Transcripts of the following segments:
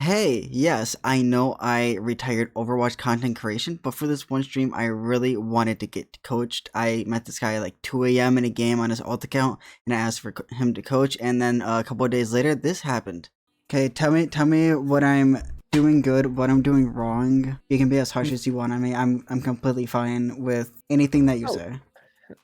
Hey, yes, I know I retired Overwatch content creation, but for this one stream, I really wanted to get coached. I met this guy at like 2 a.m. in a game on his alt account, and I asked for him to coach, and then a couple of days later, this happened. Okay, tell me what I'm doing good, what I'm doing wrong. You can be as harsh as you want on me. I'm completely fine with anything that you Oh, say.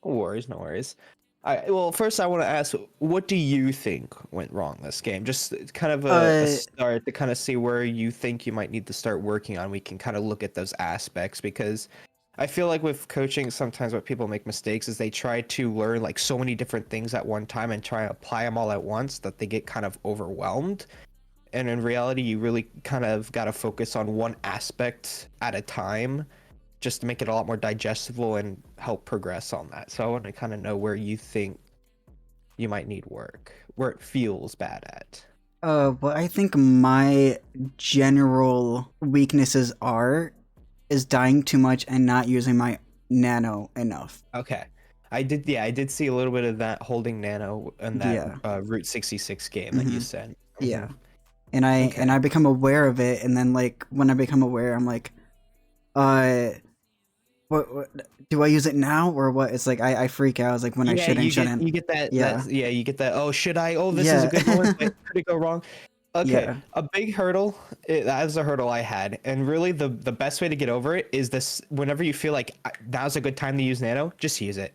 no worries, no worries. Well, first I want to ask, what do you think went wrong this game? Just kind of a Uh, start to kind of see where you think you might need to start working on. We can kind of look at those aspects because I feel like with coaching, sometimes what people make mistakes is they try to learn like so many different things at one time and try to apply them all at once that they get kind of overwhelmed. And in reality, you really kind of got to focus on one aspect at a time just to make it a lot more digestible and help progress on that. So I want to kind of know where you think you might need work, where it feels bad at. what I think my general weaknesses are is dying too much and not using my nano enough. Okay. I did see a little bit of that holding nano in that Yeah. Route 66 game that you hmm sent. Yeah. And I Okay. become aware of it, and then like when I become aware, I'm like, uh, what do I use it now or what? It's like I freak out. It's like when I Yeah, shouldn't. you get Yeah. you get that. Oh, should I? Oh, this is a Yeah. good moment, but could it go wrong? Okay, Yeah. a big hurdle. That is a hurdle I had, and really the best way to get over it is this. Whenever you feel like now's a good time to use nano, just use it.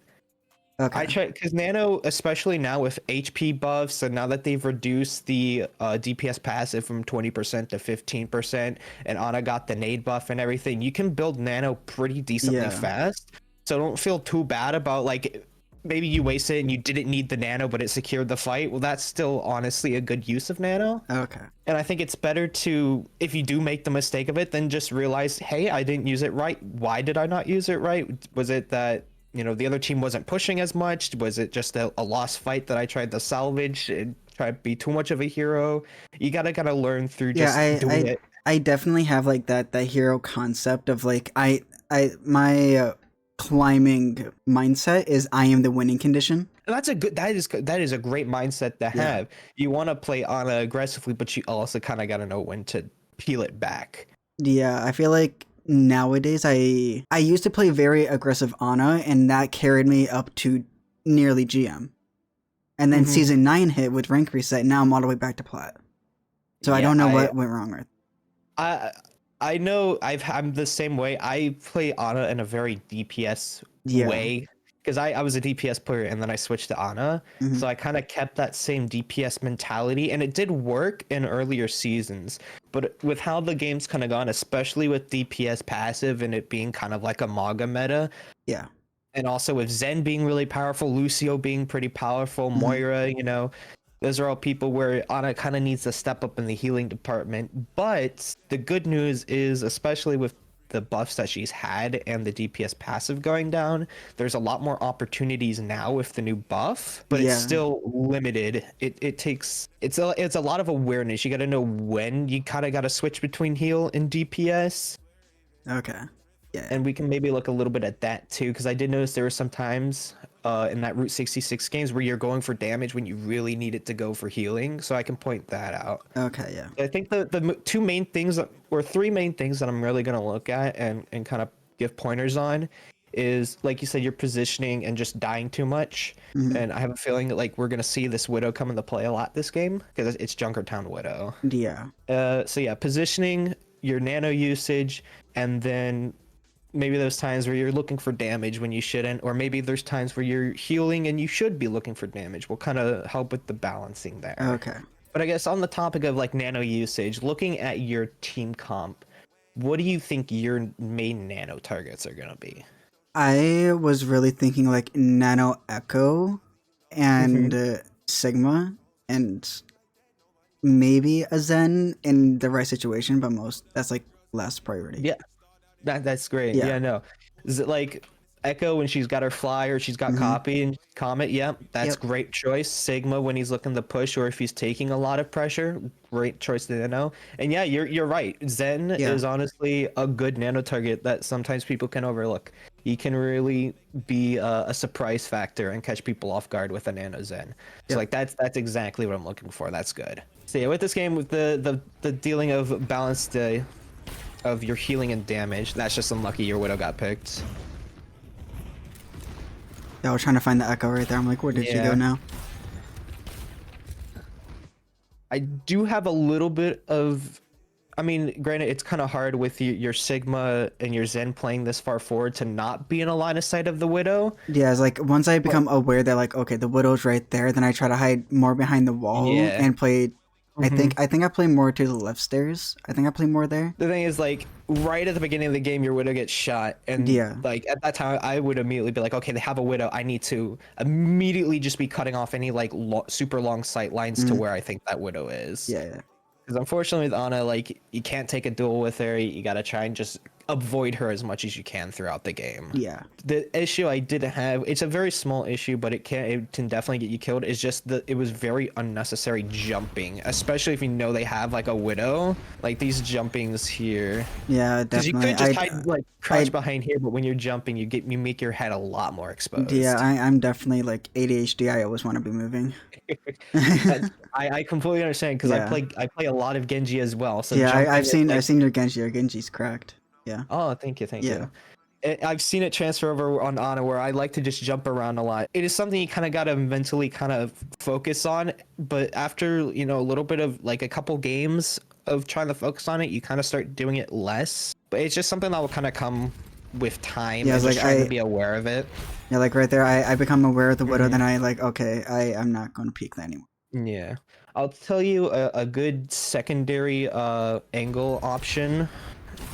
I Okay. try because nano, especially now with HP buffs, and now that they've reduced the DPS passive from 20% to 15%, and Ana got the nade buff and everything, you can build nano pretty decently Yeah. fast. So don't feel too bad about like maybe you wasted it and you didn't need the nano, but it secured the fight. Well, that's still honestly a good use of nano. Okay. And I think it's better to, if you do make the mistake of it, then just realize, hey, I didn't use it right. Why did I not use it right? Was it that, the other team wasn't pushing as much? Was it just a lost fight that I tried to salvage and try to be too much of a hero? You gotta learn through Yeah. just I doing I it. I definitely have like that hero concept of like I my climbing mindset is I am the winning condition. And that is a great mindset to Yeah. have. You want to play Ana aggressively, but you also kind of gotta know when to peel it back. Yeah, I feel like nowadays I used to play very aggressive Ana, and that carried me up to nearly GM. And then hmm season 9 hit with rank reset, and now I'm all the way back to plat. So I Yeah, don't know what went wrong with. I I know I'm the same way. I play Ana in a very DPS Yeah. way because I was a DPS player and then I switched to Ana. hmm So I kind of kept that same DPS mentality and it did work in earlier seasons. But with how the game's kind of gone, especially with DPS passive and it being kind of like a Maga meta, Yeah. and also with Zen being really powerful, Lucio being pretty powerful, hmm Moira, those are all people where Ana kind of needs to step up in the healing department. But the good news is, especially with the buffs that she's had and the DPS passive going down, there's a lot more opportunities now with the new buff, but it's Yeah. still limited. It takes it's a lot of awareness. You got to know when you kind of got to switch between heal and DPS, Okay. Yeah. and we can maybe look a little bit at that too, because I did notice there were some times in that Route 66 games where you're going for damage when you really need it to go for healing. So I can point that out. Okay. Yeah. I think the two main things or three main things that I'm really going to look at and kind of give pointers on is, like you said, your positioning and just dying too much. hmm And I have a feeling that like we're going to see this Widow come into play a lot this game because it's Junkertown Widow. Yeah. So yeah, positioning, your nano usage, and then maybe those times where you're looking for damage when you shouldn't, or maybe there's times where you're healing and you should be looking for damage. Will kind of help with the balancing there. Okay. But I guess on the topic of like nano usage, looking at your team comp, what do you think your main nano targets are gonna be? I was really thinking like Nano Echo hmm and Sigma and maybe a Zen in the right situation, but most that's like last priority. Yeah, that's great. Yeah. Yeah, no. Is it like Echo when she's got her fly or she's got hmm copy and Comet? Yep, that's Yep. great choice. Sigma when he's looking to push or if he's taking a lot of pressure, great choice to know. And yeah, you're right. Zen Yeah. is honestly a good nano target that sometimes people can overlook. He can really be a surprise factor and catch people off guard with a nano Zen. So Yep. like that's exactly what I'm looking for. That's good. So yeah, with this game, with the dealing of balance of your healing and damage, that's just unlucky your Widow got picked. Yeah, I was trying to find the echo right there. I'm like, where did she go Yeah. now? I do have a little bit of, I mean, granted, it's kind of hard with your Sigma and your Zen playing this far forward to not be in a line of sight of the Widow. Yeah, it's like once I But become aware that like, okay, the Widow's right there, then I try to hide more behind the wall yeah. and play. I hmm think I play more to the left stairs. I think I play more there. The thing is, like, right at the beginning of the game, your Widow gets shot, and Yeah. like at that time, I would immediately be like, okay, they have a Widow. I need to immediately just be cutting off any like super long sight lines to Mm, where I think that Widow is. yeah, yeah. Because unfortunately with Ana, like you can't take a duel with her. You gotta try and just avoid her as much as you can throughout the game. Yeah. The issue I did have, it's a very small issue, but it can definitely get you killed, is just that it was very unnecessary jumping, especially if you know they have like a Widow. Like these jumpings here. Yeah, Because you definitely. could just hide like crouch I behind here, but when you're jumping, you make your head a lot more yeah, exposed. I'm definitely like ADHD. I always want to be moving. That's, I completely understand because Yeah. I play a lot of Genji as well. So Yeah, jumping is I've like, seen your Genji. Your Genji's cracked. Yeah. oh, thank you, thank Yeah. you. I've seen it transfer over on Ana where I like to just jump around a lot. It is something you kind of got to mentally kind of focus on, but after, you know, a little bit of like a couple games of trying to focus on it, you kind of start doing it less. But it's just something that will kind of come with time Yeah, and it's just like trying to be aware of it. yeah, like right there, I become aware of the Widow, Mhm. then I like, okay, I'm not going to peek that anymore. Yeah. I'll tell you a good secondary angle option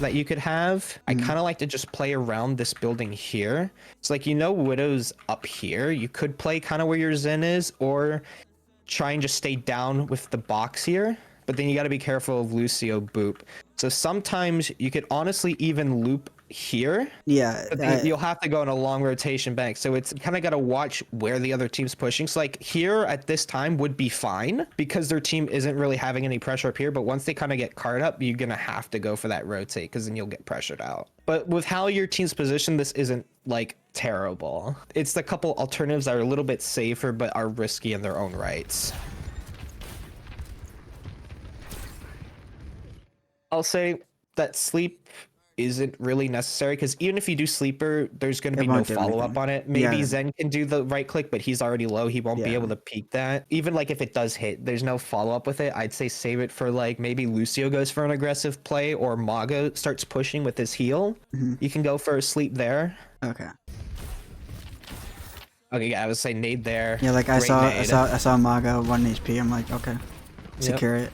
that you could have. I Mm, kind of like to just play around this building here. It's like, you know, Widow's up here. You could play kind of where your Zen is, or try and just stay down with the box here. But then you got to be careful of Lucio boop. So sometimes you could honestly even loop here, yeah, but then you'll have to go in a long rotation bank. So it's kind of got to watch where the other team's pushing. So like here at this time would be fine because their team isn't really having any pressure up here. But once they kind of get card up, you're going to have to go for that rotate because then you'll get pressured out. But with how your team's positioned, this isn't like terrible. It's the couple alternatives that are a little bit safer, but are risky in their own rights. I'll say that sleep isn't really necessary because even if you do sleeper, there's going to it be no won't do follow up anything. on it. Maybe Yeah, Zen can do the right click, but he's already low. He won't be yeah, able to peek that. Even like if it does hit, there's no follow up with it. I'd say save it for like maybe Lucio goes for an aggressive play or Mago starts pushing with his heal. hmm, You can go for a sleep there. okay. Okay, yeah, I would say nade there. Yeah, like Great nade. I saw Maga 1 HP. I'm like, okay, Yep. secure it.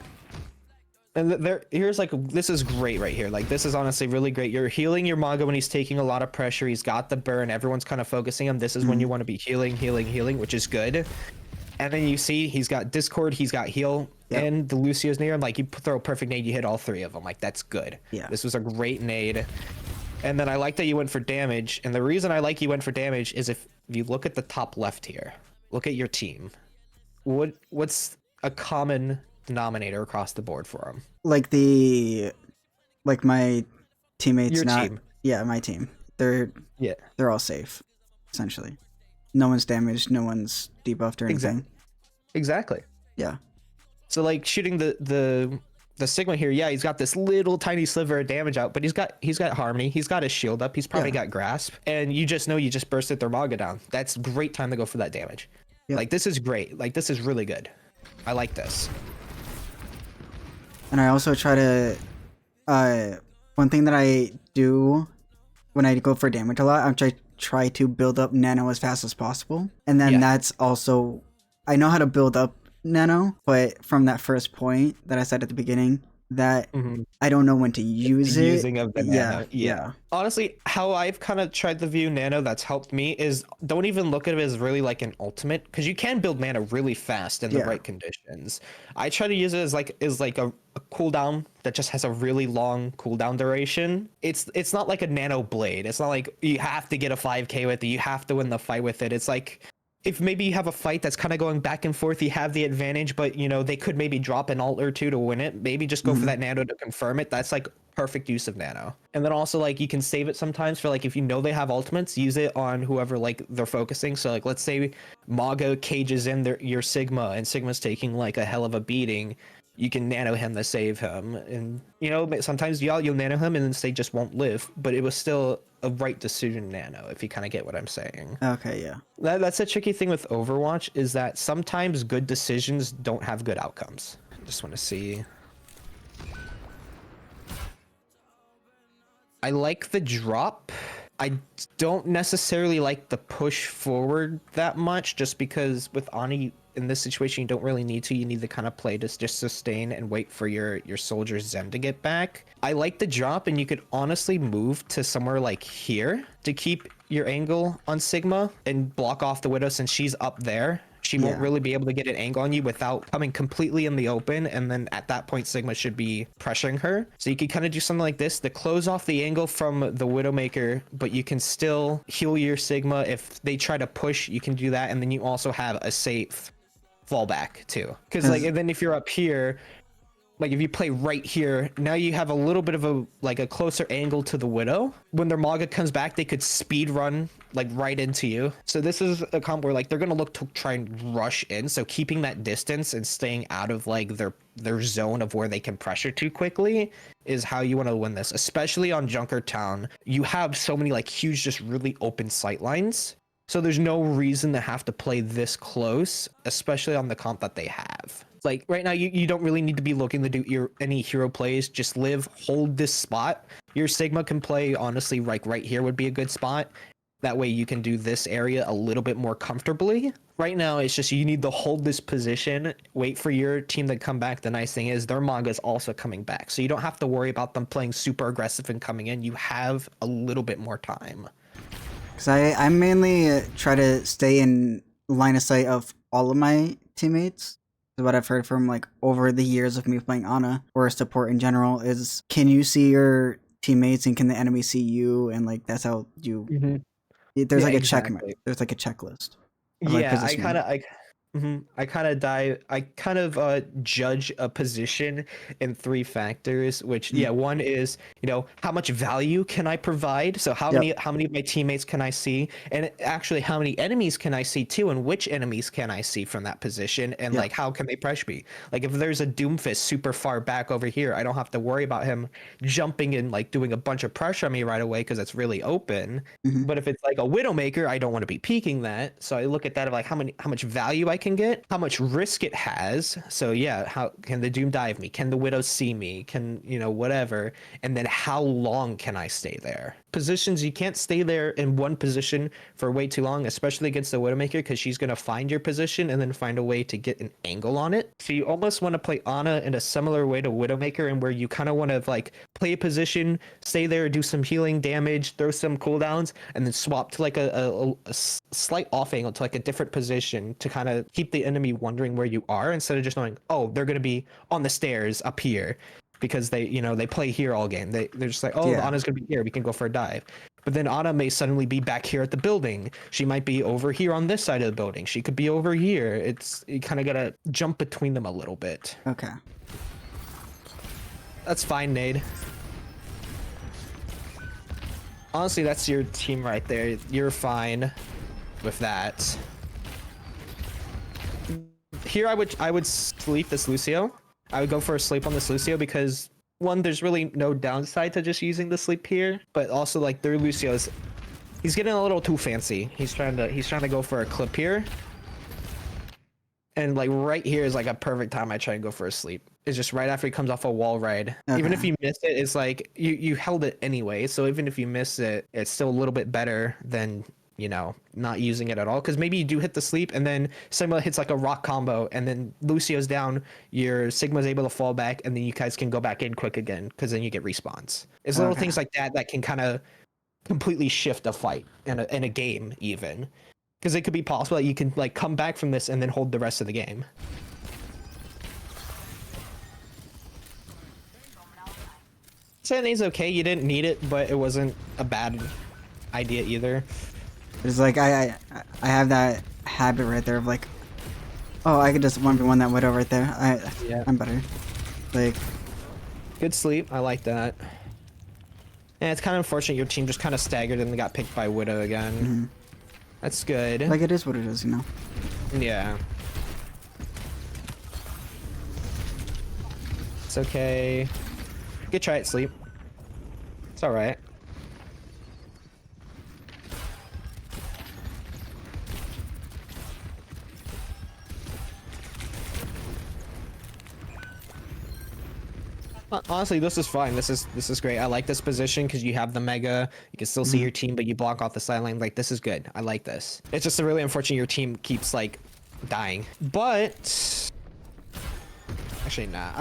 And here's like, this is great right here. Like, this is honestly really great. You're healing your Mago when he's taking a lot of pressure. He's got the burn. Everyone's kind of focusing him. This is when you want to be healing, healing, healing, which is good. And then you see he's got Discord, he's got heal, Yep. and the Lucio's near him. Like, you throw a perfect nade, you hit all three of them. Like, that's good. Yeah. This was a great nade. And then I like that you went for damage. And the reason I like you went for damage is if you look at the top left here, look at your team. What's a common denominator across the board for them? Like like my teammates Your not. team. Yeah, my team. Yeah. They're all safe, essentially. No one's damaged. No one's debuffed or anything. Exactly. Yeah. So like shooting the Sigma here, yeah, he's got this little tiny sliver of damage out, but he's got harmony, he's got his shield up, he's probably Yeah. got grasp, and you just know you just bursted their Maga down. That's great time to go for that damage. Yep. Like this is great. Like this is really good. I like this. And I also try to, one thing that I do when I go for damage a lot, I'm try to build up nano as fast as possible. And then Yeah. that's also, I know how to build up nano, but from that first point that I said at the beginning, that Mhm. I don't know when to use The it. using of the Yeah, nano. yeah. Honestly, how I've kind of tried to view nano that's helped me is don't even look at it as really like an ultimate because you can build mana really fast in the Yeah. right conditions. I try to use it as like a cooldown that just has a really long cooldown duration. It's not like a nano blade. It's not like you have to get a 5k with it. You have to win the fight with it. It's like if maybe you have a fight that's kind of going back and forth, you have the advantage, but you know they could maybe drop an ult or two to win it. Maybe just go for that nano to confirm it. That's like perfect use of nano. And then also like you can save it sometimes for like if you know they have ultimates, use it on whoever like they're focusing. So like let's say Mago cages in your Sigma and Sigma's taking like a hell of a beating. you can nano him to save him. And, you know, sometimes you'll nano him and then they just won't live. But it was still a right decision nano, if you kind of get what I'm saying. Okay, yeah. That's a tricky thing with Overwatch, is that sometimes good decisions don't have good outcomes. Just want to see. I like the drop. I don't necessarily like the push forward that much, just because with Ani in this situation you don't really need to. You need to kind of play to just sustain and wait for your soldier's Zen to get back. I like the drop, and you could honestly move to somewhere like here to keep your angle on Sigma and block off the Widow, since she's up there. She won't really be able to get an angle on you without coming completely in the open, and then at that point Sigma should be pressuring her. So you could kind of do something like this to close off the angle from the Widowmaker, but you can still heal your Sigma. If they try to push, you can do that, and then you also have a safe fallback too. Because like, and then if you're up here, like if you play right here, now you have a little bit of a closer angle to the Widow. When their Maga comes back, they could speed run like right into you. So this is a comp where like they're gonna look to try and rush in. So keeping that distance and staying out of like their zone of where they can pressure too quickly is how you want to win this. Especially on Junkertown, you have so many like huge, just really open sight lines. So there's no reason to have to play this close, especially on the comp that they have. Like right now, you don't really need to be looking to do any hero plays. Just live, hold this spot. Your Sigma can play, honestly, like right here would be a good spot. That way you can do this area a little bit more comfortably. Right now, it's just you need to hold this position, wait for your team to come back. The nice thing is their Maga is also coming back. So you don't have to worry about them playing super aggressive and coming in. You have a little bit more time. Because I mainly try to stay in line of sight of all of my teammates. So what I've heard from like over the years of me playing Ana or support in general is, can you see your teammates and can the enemy see you? And like that's how you. Mm-hmm. There's like exactly. a checkmate. There's like a checklist. Yeah, I kind of judge a position in three factors, which one is, you know, how much value can I provide? So how many of my teammates can I see? And actually how many enemies can I see too, and which enemies can I see from that position, and like how can they pressure me? Like if there's a Doomfist super far back over here, I don't have to worry about him jumping and like doing a bunch of pressure on me right away because it's really open. But if it's like a Widowmaker, I don't want to be peeking that. So I look at that of like how much value I can get, how much risk it has. So yeah, how can the Doom dive me? Can the Widow see me? Can, you know, whatever. And then how long can I stay there? Positions, you can't stay there in one position for way too long, especially against the Widowmaker, because she's going to find your position and then find a way to get an angle on it. So you almost want to play Ana in a similar way to Widowmaker, and where you kind of want to like play a position, stay there, do some healing damage, throw some cooldowns, and then swap to like a slight off angle to like a different position to kind of keep the enemy wondering where you are, instead of just knowing, oh, they're going to be on the stairs up here because they, you know, they play here all game. They're just like, oh, Ana's going to be here, we can go for a dive. But then Ana may suddenly be back here at the building. She might be over here on this side of the building. She could be over here. You kind of got to jump between them a little bit. Okay. That's fine, Nade. Honestly, that's your team right there. You're fine with that. Here I would sleep this Lucio. I would go for a sleep on this Lucio because, one, there's really no downside to just using the sleep here, but also like their Lucio's, he's getting a little too fancy. He's trying to go for a clip here. And like right here is like a perfect time I try and go for a sleep. It's just right after he comes off a wall ride. Okay. Even if you miss it, it's like you held it anyway. So even if you miss it, it's still a little bit better than, you know, not using it at all. Because maybe you do hit the sleep and then Sigma hits like a rock combo and then Lucio's down, your Sigma's able to fall back, and then you guys can go back in quick again because then you get respawns. It's little things like that that can kind of completely shift a fight in a game even. Because it could be possible that you can like come back from this and then hold the rest of the game. Serenades okay, you didn't need it, but it wasn't a bad idea either. It's like I have that habit right there of like, oh, I could just 1v1 that Widow right there. I'm better. Like, good sleep. I like that. And it's kind of unfortunate your team just kind of staggered and they got picked by Widow again. That's good. Like, it is what it is, you know? Yeah. It's okay. You could try it, sleep. It's all right. Honestly, this is fine. This is great. I like this position because you have the mega. You can still see your team, but you block off the sideline. Like, this is good. I like this. It's just really unfortunate your team keeps like dying. But actually, nah.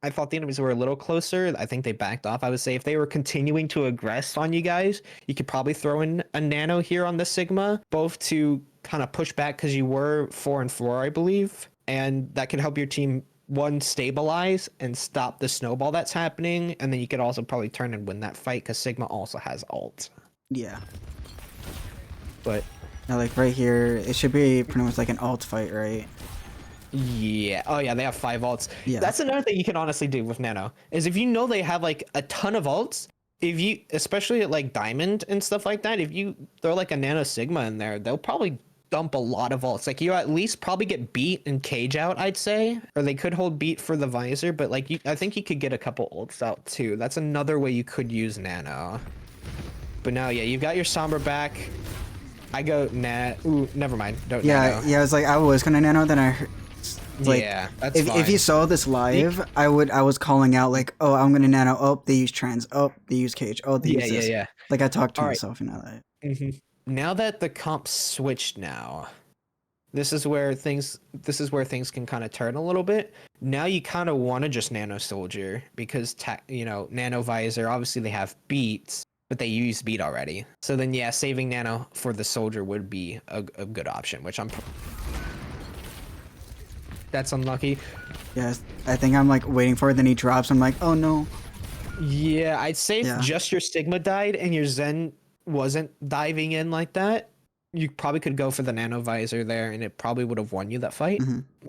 I thought the enemies were a little closer. I think they backed off. I would say if they were continuing to aggress on you guys, you could probably throw in a nano here on the Sigma, both to kind of push back because you were 4-4, I believe, and that could help your team one stabilize and stop the snowball that's happening, and then you could also probably turn and win that fight because Sigma also has ult. Yeah. But Now, like right here, it should be pretty much like an ult fight, right? yeah. Oh yeah, they have 5 ults. Yeah. That's another thing you can honestly do with Nano is if you know they have like a ton of ults, if you especially at like Diamond and stuff like that, if you throw like a Nano Sigma in there, they'll probably dump a lot of ults. Like you at least probably get beat and cage out, I'd say, or they could hold beat for the visor, but like I think you could get a couple ults out too. That's another way you could use Nano. But now, yeah, you've got your Sombra back. I go Ooh, never mind. Don't Yeah, Nano. yeah. I was like, I was gonna nano, then I heard, like, yeah, that's if you fine. saw this live, I was calling out like, oh, I'm gonna nano. Oh, they use trans. Oh, they use cage. Oh, they Yeah, use yeah, this. yeah. Like I talked to All right. myself, you know that. Now that the comp switched now, this is where things can kind of turn a little bit. Now you kind of want to just nano soldier because nano visor, obviously they have beats, but they use beat already. So then yeah, saving nano for the soldier would be a good option, which that's unlucky. Yes, I think I'm like waiting for it. Then he drops. I'm like, oh no. Yeah, I'd say Yeah. if just your Sigma died and your Zen wasn't diving in like that, you probably could go for the nano visor there, and it probably would have won you that fight.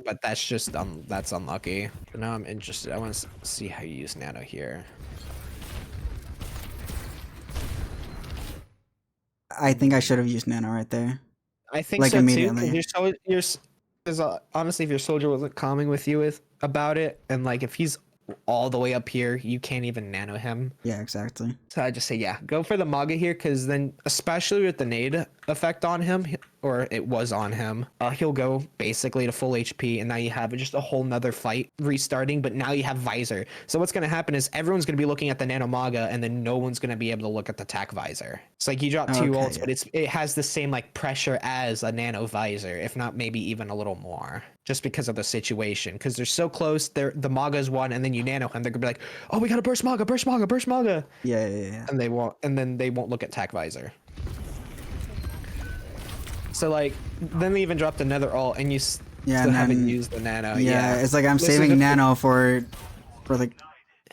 But that's just that's unlucky. But now I'm interested. I want to see how you use nano here. I think I should have used nano right there. I think Like so immediately. too. Because honestly, if your soldier wasn't calming with you about it, and like if he's all the way up here, you can't even nano him. Yeah, exactly. So I just say, yeah, go for the Maga here, because then, especially with the nade effect on him, or it was on him, he'll go basically to full HP, and now you have just a whole nother fight restarting, but now you have Visor. So what's going to happen is everyone's going to be looking at the Nano Maga, and then no one's going to be able to look at the Tac Visor. It's like you drop two ults, yeah. but it has the same like pressure as a Nano Visor, if not maybe even a little more, just because of the situation. Because they're so close, the Maga's one, and then you nano him, they're going to be like, oh, we got to burst Maga, burst Maga, burst Maga. Yeah. And then they won't look at Tac Visor. So like, then they even dropped another ult, and you still haven't used the nano. Yeah, it's like I'm saving nano for like,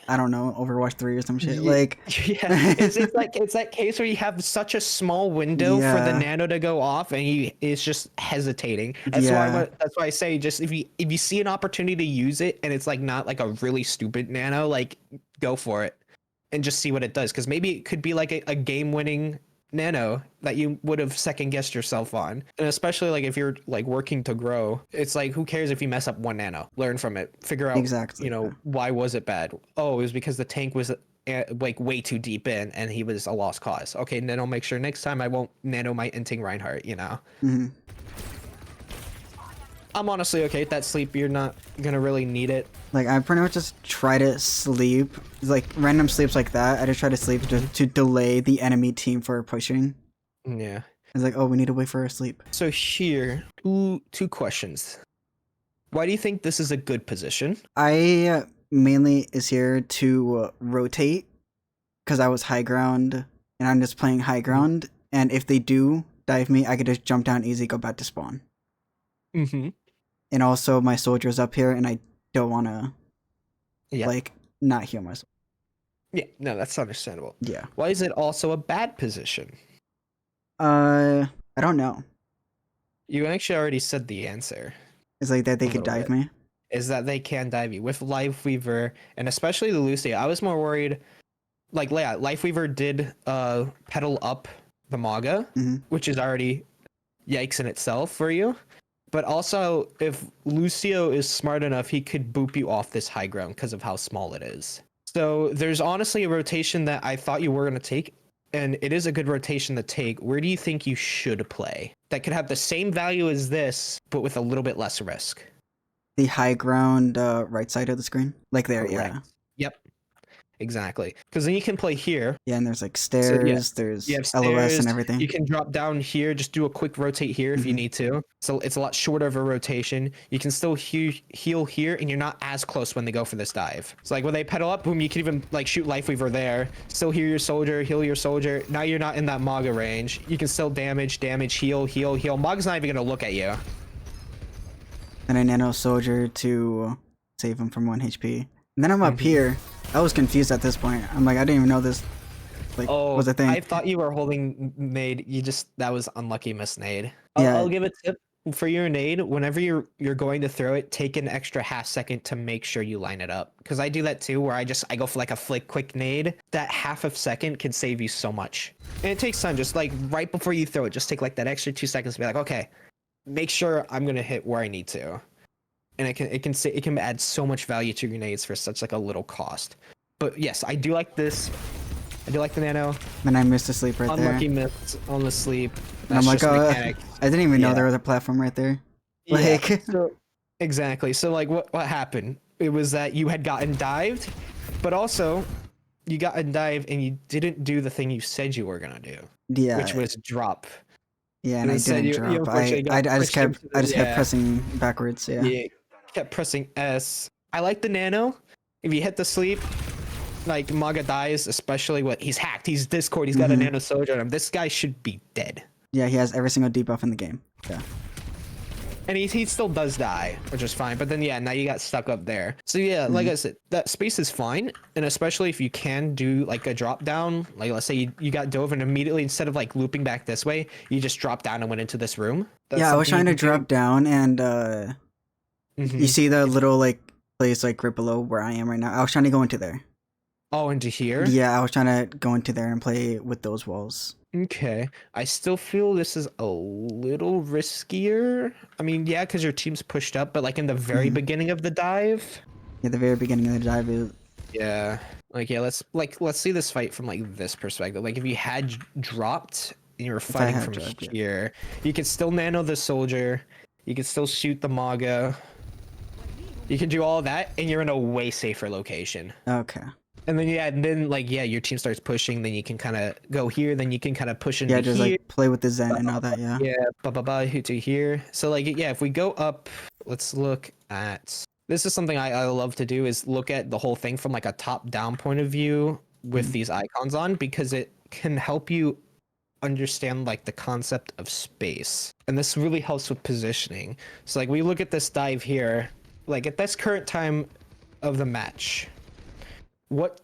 I don't know, Overwatch 3 or some shit. Like, yeah, it's that case where you have such a small window for the nano to go off, and it's just hesitating. That's why I say, just if you see an opportunity to use it, and it's like not like a really stupid nano, like go for it and just see what it does, because maybe it could be like a game-winning nano that you would have second guessed yourself on. And especially like if you're like working to grow, it's like, who cares if you mess up one nano? Learn from it, figure out exactly, why was it bad? Oh, it was because the tank was like way too deep in and he was a lost cause. Okay, then I'll make sure next time I won't nano my Inting Reinhardt, I'm honestly okay with that sleep. You're not gonna really need it. Like, I pretty much just try to sleep. Like, random sleeps like that. I just try to sleep to delay the enemy team for pushing. Yeah. It's like, oh, we need to wait for our sleep. So here, two questions. Why do you think this is a good position? I mainly is here to rotate, because I was high ground, and I'm just playing high ground. And if they do dive me, I could just jump down easy, go back to spawn. And also, my soldier's up here, and I don't want to, like, not heal myself. Yeah, no, that's understandable. Yeah. Why is it also a bad position? I don't know. You actually already said the answer. It's like that they could dive me? Is that they can dive you with Life Weaver, and especially the Lucia. I was more worried, like, yeah, Life Weaver did pedal up the Maga, which is already yikes in itself for you. But also, if Lucio is smart enough, he could boop you off this high ground because of how small it is. So there's honestly a rotation that I thought you were going to take, and it is a good rotation to take. Where do you think you should play that could have the same value as this, but with a little bit less risk? The high ground, right side of the screen, like there, Correct. yeah, Yep, exactly. Because then you can play here. yeah. And there's like So yeah, stairs, you there's have LOS and stairs. You everything. can drop down here. Just do a quick rotate here if you Hmm. need to. So it's a lot shorter of a rotation. You can still heal here, and you're not as close when they go for this dive. So like when they pedal up, boom, you can even like shoot Life Weaver there. Still heal your soldier, heal your soldier. Now you're not in that Maga range. You can still damage, heal, heal, heal. Maga's not even gonna look at you. And a nano soldier to save him from 1 HP. And then I'm up Mhm. here. I was confused at this point. I'm like, I didn't even know this like Oh, was a thing. I thought you were holding nade. You just that was unlucky miss nade. Yeah. I'll give a tip for your nade. Whenever you're going to throw it, take an extra half second to make sure you line it up. Because I do that too, where I go for like a flick quick nade. That half of second can save you so much. And it takes time. Just like right before you throw it, just take like that extra 2 seconds to be like, okay, make sure I'm gonna hit where I need to. And it can add so much value to grenades for such like a little cost. But yes, I do like this. I do like the nano. Then I missed a sleep right there. Unlucky miss on the sleep. And I'm That's like, just oh, mechanics. I didn't even know Yeah. there was a platform right there. Yeah. Like, So, exactly. So like what happened? It was that you had gotten dived, but also you got dived and you didn't do the thing you said you were gonna do, yeah, which was drop. yeah, and I instead didn't you drop. unfortunately got I just pushed kept into the, kept yeah. pressing backwards. Yeah. Yeah. Kept pressing S. I like the nano. If you hit the sleep, like Maga dies, especially what he's hacked. He's Discord. He's got a Mhm. nano soldier on him. This guy should be dead. Yeah, he has every single debuff in the game. Yeah. And he still does die, which is fine. But then yeah, now you got stuck up there. So yeah, like I said, that space is fine, and especially if you can do like a drop down, like let's say you got dove and immediately instead of like looping back this way, you just dropped down and went into this room. That's Yeah, I was something you trying to can do. drop down, and you Mhm. see the little like place like right below where I am right now. I was trying to go into there. Oh, into here. Yeah, I was trying to go into there and play with those walls. Okay. I still feel this is a little riskier. I mean, yeah, because your team's pushed up, but like in the very Mhm. beginning of the dive. Yeah, the very beginning of the dive is. Yeah. Like yeah, let's see this fight from like this perspective. Like if you had dropped and you were If I fighting had from dropped, yeah. here, you could still nano the soldier. You could still shoot the Maga. You can do all that, and you're in a way safer location. Okay. And then yeah, and then like yeah, your team starts pushing. Then you can kind of go here. Then you can kind of push into Yeah, just here. like play with the Zen and all that. Yeah. Yeah, to here. So like yeah, if we go up, let's look at this is something I love to do is look at the whole thing from like a top down point of view with these icons on because it can help you understand like the concept of space. And this really helps with positioning. So like we look at this dive here, like at this current time of the match, what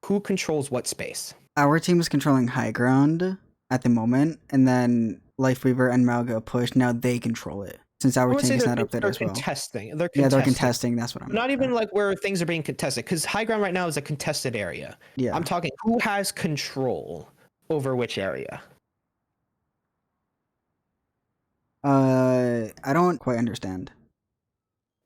who controls what space? Our team is controlling high ground at the moment, and then Lifeweaver and Malga push. Now they control it since I our would team say is they're, not up there they're as well. contesting. They're Yeah, contesting. they're contesting. That's what I'm. Not even like where things are being contested, because high ground right now is a contested area. Yeah. I'm talking who has control over which area. I don't quite understand.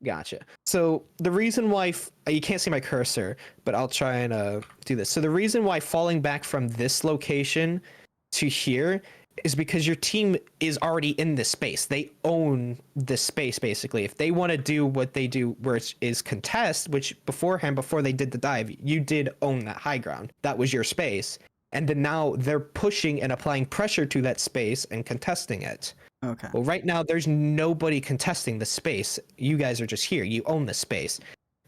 Gotcha. So the reason why you can't see my cursor, but I'll try and do this. So the reason why falling back from this location to here is because your team is already in this space. They own this space basically. If they want to do what they do, where it is contest, which beforehand, before they did the dive, you did own that high ground. That was your space, and then now they're pushing and applying pressure to that space and contesting it. Okay. Well, right now there's nobody contesting the space. You guys are just here. You own the space.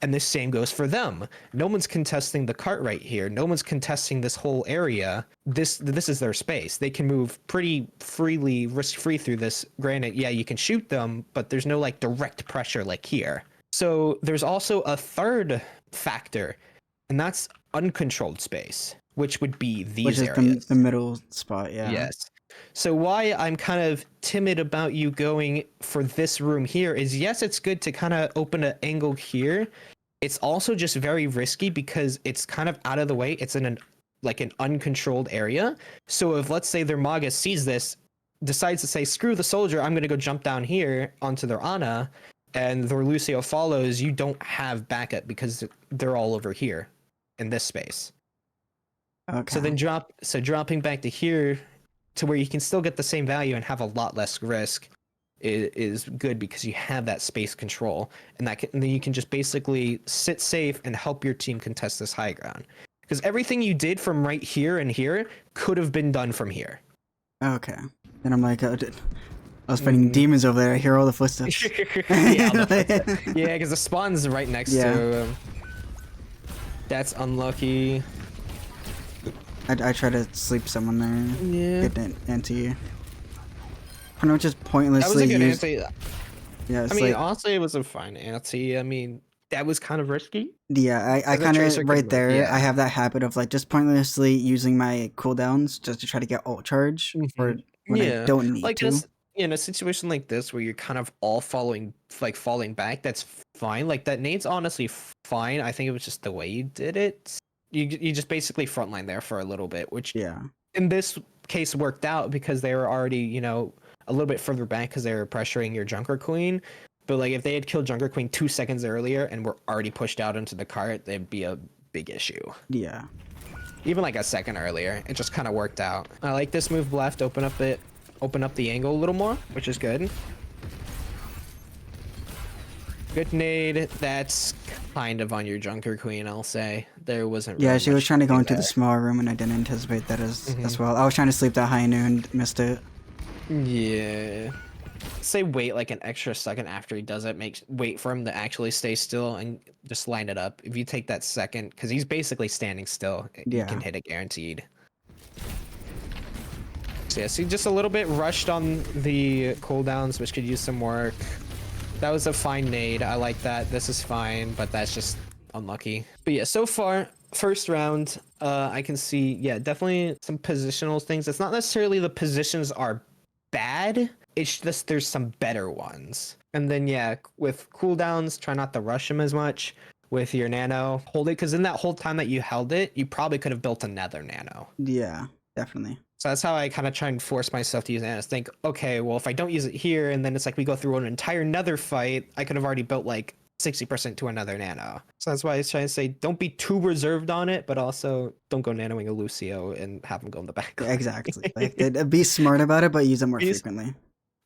And the same goes for them. No one's contesting the cart right here. No one's contesting this whole area. This is their space. They can move pretty freely, risk-free through this. Granted, yeah, you can shoot them, but there's no like direct pressure like here. So there's also a third factor, and that's uncontrolled space, which would be these Which is areas. the middle spot. Yeah. Yes. So why I'm kind of timid about you going for this room here is yes, it's good to kind of open an angle here. It's also just very risky because it's kind of out of the way. It's in an uncontrolled area. So if let's say their Maga sees this, decides to say, screw the soldier, I'm going to go jump down here onto their Ana, and their Lucio follows, you don't have backup because they're all over here in this space. Okay. So then dropping back to here to where you can still get the same value and have a lot less risk is good because you have that space control, and then you can just basically sit safe and help your team contest this high ground. Because everything you did from right here and here could have been done from here. Okay. Then I'm like, I was fighting demons over there. I hear all the footsteps. Yeah, because the spawn's right next to him. That's unlucky. I try to sleep someone there. Yeah. Get an anti. I know, just pointlessly That was a good use. anti. Yeah, it's I mean, like, honestly, it was a fine anti. I mean, that was kind of risky. yeah, I The kind tracer of could right move, there. yeah. I have that habit of like just pointlessly using my cooldowns just to try to get ult charge for when I don't need like to. in a situation like this where you're kind of all falling back, that's fine. Like that nade's honestly fine. I think it was just the way you did it. You just basically frontline there for a little bit, which Yeah. in this case worked out because they were already, a little bit further back because they were pressuring your Junker Queen. But like if they had killed Junker Queen 2 seconds earlier and were already pushed out into the cart, there'd be a big issue. Yeah. Even like a second earlier, it just kind of worked out. I like this move left, open up the angle a little more, which is good. Good nade. That's kind of on your Junker Queen, I'll say. There wasn't Yeah, really she was much trying to go do into the there. small room, and I didn't anticipate that as well. I was trying to sleep that high noon, missed it. Yeah. Say wait like an extra second after he does it. Wait for him to actually stay still and just line it up. If you take that second, because he's basically standing still, you can Yeah. hit it guaranteed. So yeah, see, just a little bit rushed on the cooldowns, which could use some work. That was a fine nade. I like that. This is fine, but that's just unlucky. But yeah, so far, first round, I can see, yeah, definitely some positional things. It's not necessarily the positions are bad. It's just there's some better ones. And then, yeah, with cooldowns, try not to rush them as much. With your nano, hold it, because in that whole time that you held it, you probably could have built another nano. Yeah, definitely. So that's how I kind of try and force myself to use nanos. Think, okay, well, if I don't use it here, and then it's like we go through an entire nether fight, I could have already built like 60% to another nano. So that's why I was trying to say, don't be too reserved on it, but also don't go nanoing a Lucio and have him go in the back. Yeah, exactly. Like, be smart about it, but use it more frequently.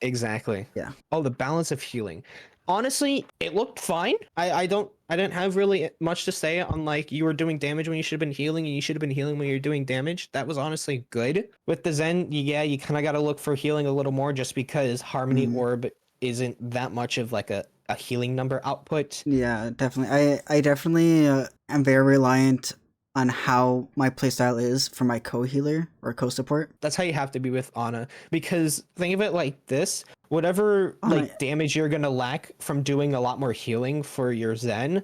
Exactly. Yeah. Oh, the balance of healing. Honestly, it looked fine. I didn't have really much to say on like you were doing damage when you should have been healing and you should have been healing when you're doing damage. That was honestly good. With the Zen, yeah, you kind of got to look for healing a little more just because Harmony Orb isn't that much of like a healing number output. Yeah, definitely. I definitely am very reliant on how my playstyle is for my co-healer or co-support. That's how you have to be with Ana, because think of it like this: whatever like damage you're gonna lack from doing a lot more healing for your Zen's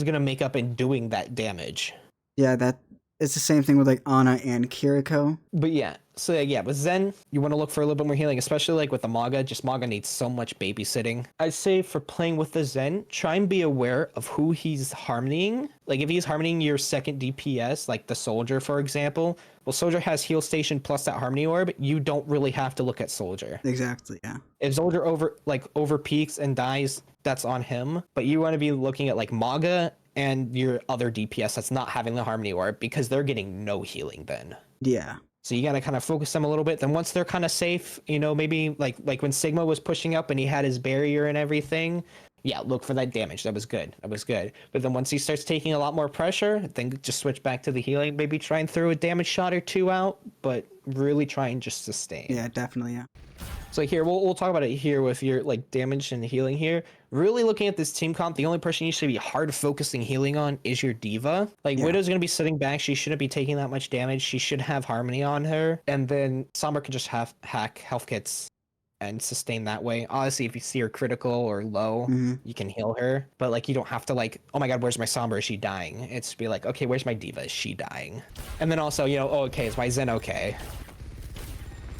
gonna make up in doing that damage. Yeah, that it's the same thing with like Ana and Kiriko. But yeah, so yeah, with Zen, you want to look for a little bit more healing, especially like with the Maga. Just Maga needs so much babysitting. I'd say for playing with the Zen, try and be aware of who he's harmonying. Like if he's harmonying your second DPS, like the Soldier, for example. Well, Soldier has heal station plus that Harmony Orb. You don't really have to look at Soldier. Exactly, yeah. If Soldier over peaks and dies, that's on him. But you want to be looking at like Maga and your other DPS that's not having the Harmony Orb, because they're getting no healing then. Yeah. So you gotta kind of focus them a little bit. Then once they're kind of safe, maybe like when Sigma was pushing up and he had his barrier and everything, yeah, look for that damage. That was good. But then once he starts taking a lot more pressure, then just switch back to the healing. Maybe try and throw a damage shot or two out, but really try and just sustain. Yeah, definitely, yeah. So here, we'll talk about it here with your like damage and healing here. Really looking at this team comp, the only person you should be hard focusing healing on is your Diva. Like Widow's gonna be sitting back, she shouldn't be taking that much damage. She should have Harmony on her, and then Sombra can just hack health kits and sustain that way. Honestly, if you see her critical or low, you can heal her. But like you don't have to like, oh my god, where's my Sombra? Is she dying? It's be like, okay, where's my Diva? Is she dying? And then also, oh, okay, is my Zen okay?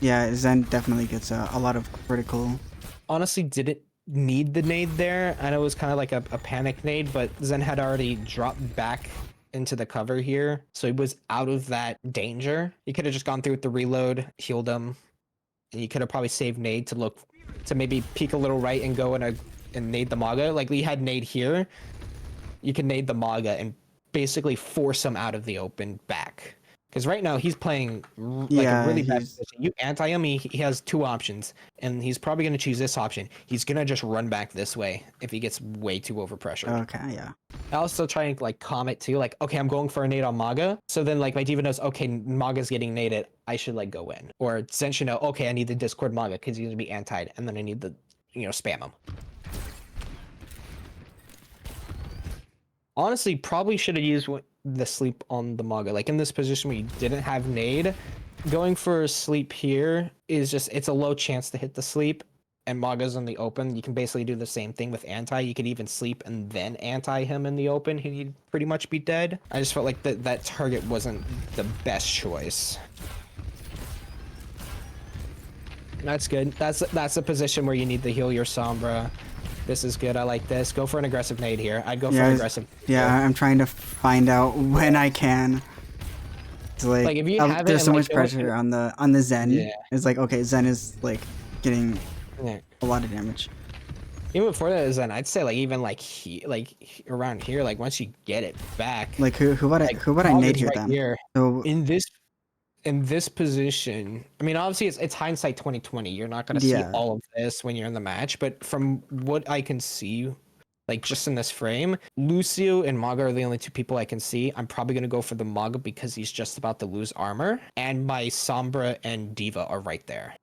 Yeah, Zen definitely gets a lot of critical. Honestly, didn't need the nade there. I know it was kind of like a panic nade, but Zen had already dropped back into the cover here, so he was out of that danger. He could have just gone through with the reload, healed him, and you could have probably saved nade to maybe peek a little right and go and nade the Maga. Like we had nade here, you can nade the Maga and basically force him out of the open back. Because right now he's playing like a Yeah, really bad he's position. You anti him, he has 2 options, and he's probably going to choose this option. He's going to just run back this way if he gets way too overpressured. okay. Yeah. I also try and like calm it too, like, okay, I'm going for a nade on Maga. So then like my diva knows, okay, Maga's getting naded. I should like go in. Or Zen should know, okay, I need the Discord Maga because he's going to be antied, and then I need the, spam him. Honestly, probably should have used the sleep on the Maga. Like in this position where you didn't have nade, going for a sleep here is just, it's a low chance to hit the sleep, and Maga's in the open. You can basically do the same thing with anti. You could even sleep and then anti him in the open. He'd pretty much be dead. I just felt like that target wasn't the best choice. That's good. That's a position where you need to heal your Sombra. This is good. I like this. Go for an aggressive nade here. I'd go for an aggressive. Yeah, I'm trying to find out when I can. It's like if you have there's it so and, much pressure on the Zen. Yeah. It's like, okay, Zen is like getting Yeah. a lot of damage. Even before that, Zen, I'd say like even like around here, like once you get it back. Like who would I nade here right then? Here. So In this position, I mean, obviously it's hindsight 2020. You're not going to see all of this when you're in the match, but from what I can see, like just in this frame, Lucio and Maga are the only 2 people I can see. I'm probably going to go for the Maga because he's just about to lose armor, and my Sombra and Diva are right there.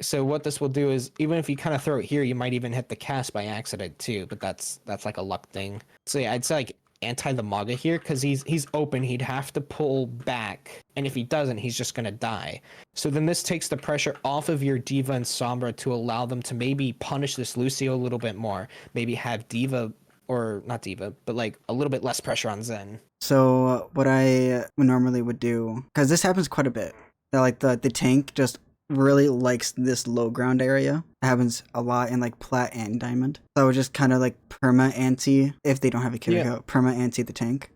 So what this will do is, even if you kind of throw it here, you might even hit the cast by accident too, but that's like a luck thing. So yeah, I'd say like anti the Maga here because he's open. He'd have to pull back, and if he doesn't, he's just gonna die. So then this takes the pressure off of your Diva and Sombra to allow them to maybe punish this Lucio a little bit more. Maybe have Diva, or not Diva, but like a little bit less pressure on Zen. So what I normally would do, because this happens quite a bit, that like the tank just really likes this low ground area. It happens a lot in like plat and diamond. So I would just kind of like perma anti, if they don't have a killer kill, perma anti the tank.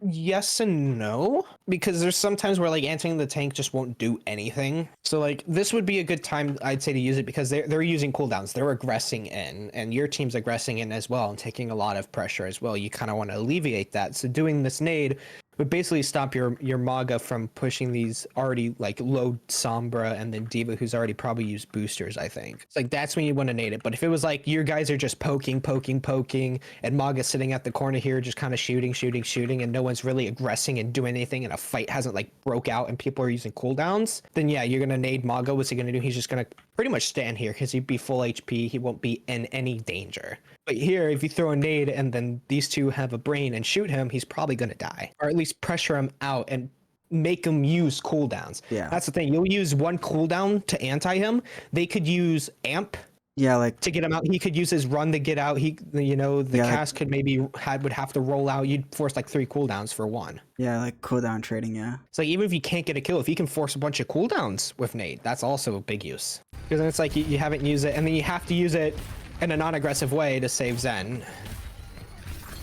Yes and no, because there's sometimes where like antiing the tank just won't do anything. So like this would be a good time, I'd say, to use it because they're using cooldowns. They're aggressing in, and your team's aggressing in as well and taking a lot of pressure as well. You kind of want to alleviate that. So doing this nade would basically stop your Maga from pushing these already like low Sombra and then Diva, who's already probably used boosters, I think. It's like that's when you want to nade it. But if it was like your guys are just poking, and Maga's sitting at the corner here just kind of shooting, and no one's really aggressing and doing anything, and a fight hasn't like broke out and people are using cooldowns, then yeah, you're gonna nade Maga. What's he gonna do? He's just gonna pretty much stand here because he'd be full HP. He won't be in any danger. But here, if you throw a nade and then these 2 have a brain and shoot him, he's probably gonna die, or at least pressure him out and make him use cooldowns. Yeah, that's the thing. You'll use 1 cooldown to anti him. They could use amp. Yeah, like to get him out. He could use his run to get out. Cast could maybe would have to roll out. You'd force like 3 cooldowns for 1. Yeah, like cooldown trading. Yeah. So even if you can't get a kill, if you can force a bunch of cooldowns with nade, that's also a big use. Because then it's like you haven't used it, and then you have to use it in a non-aggressive way to save Zen,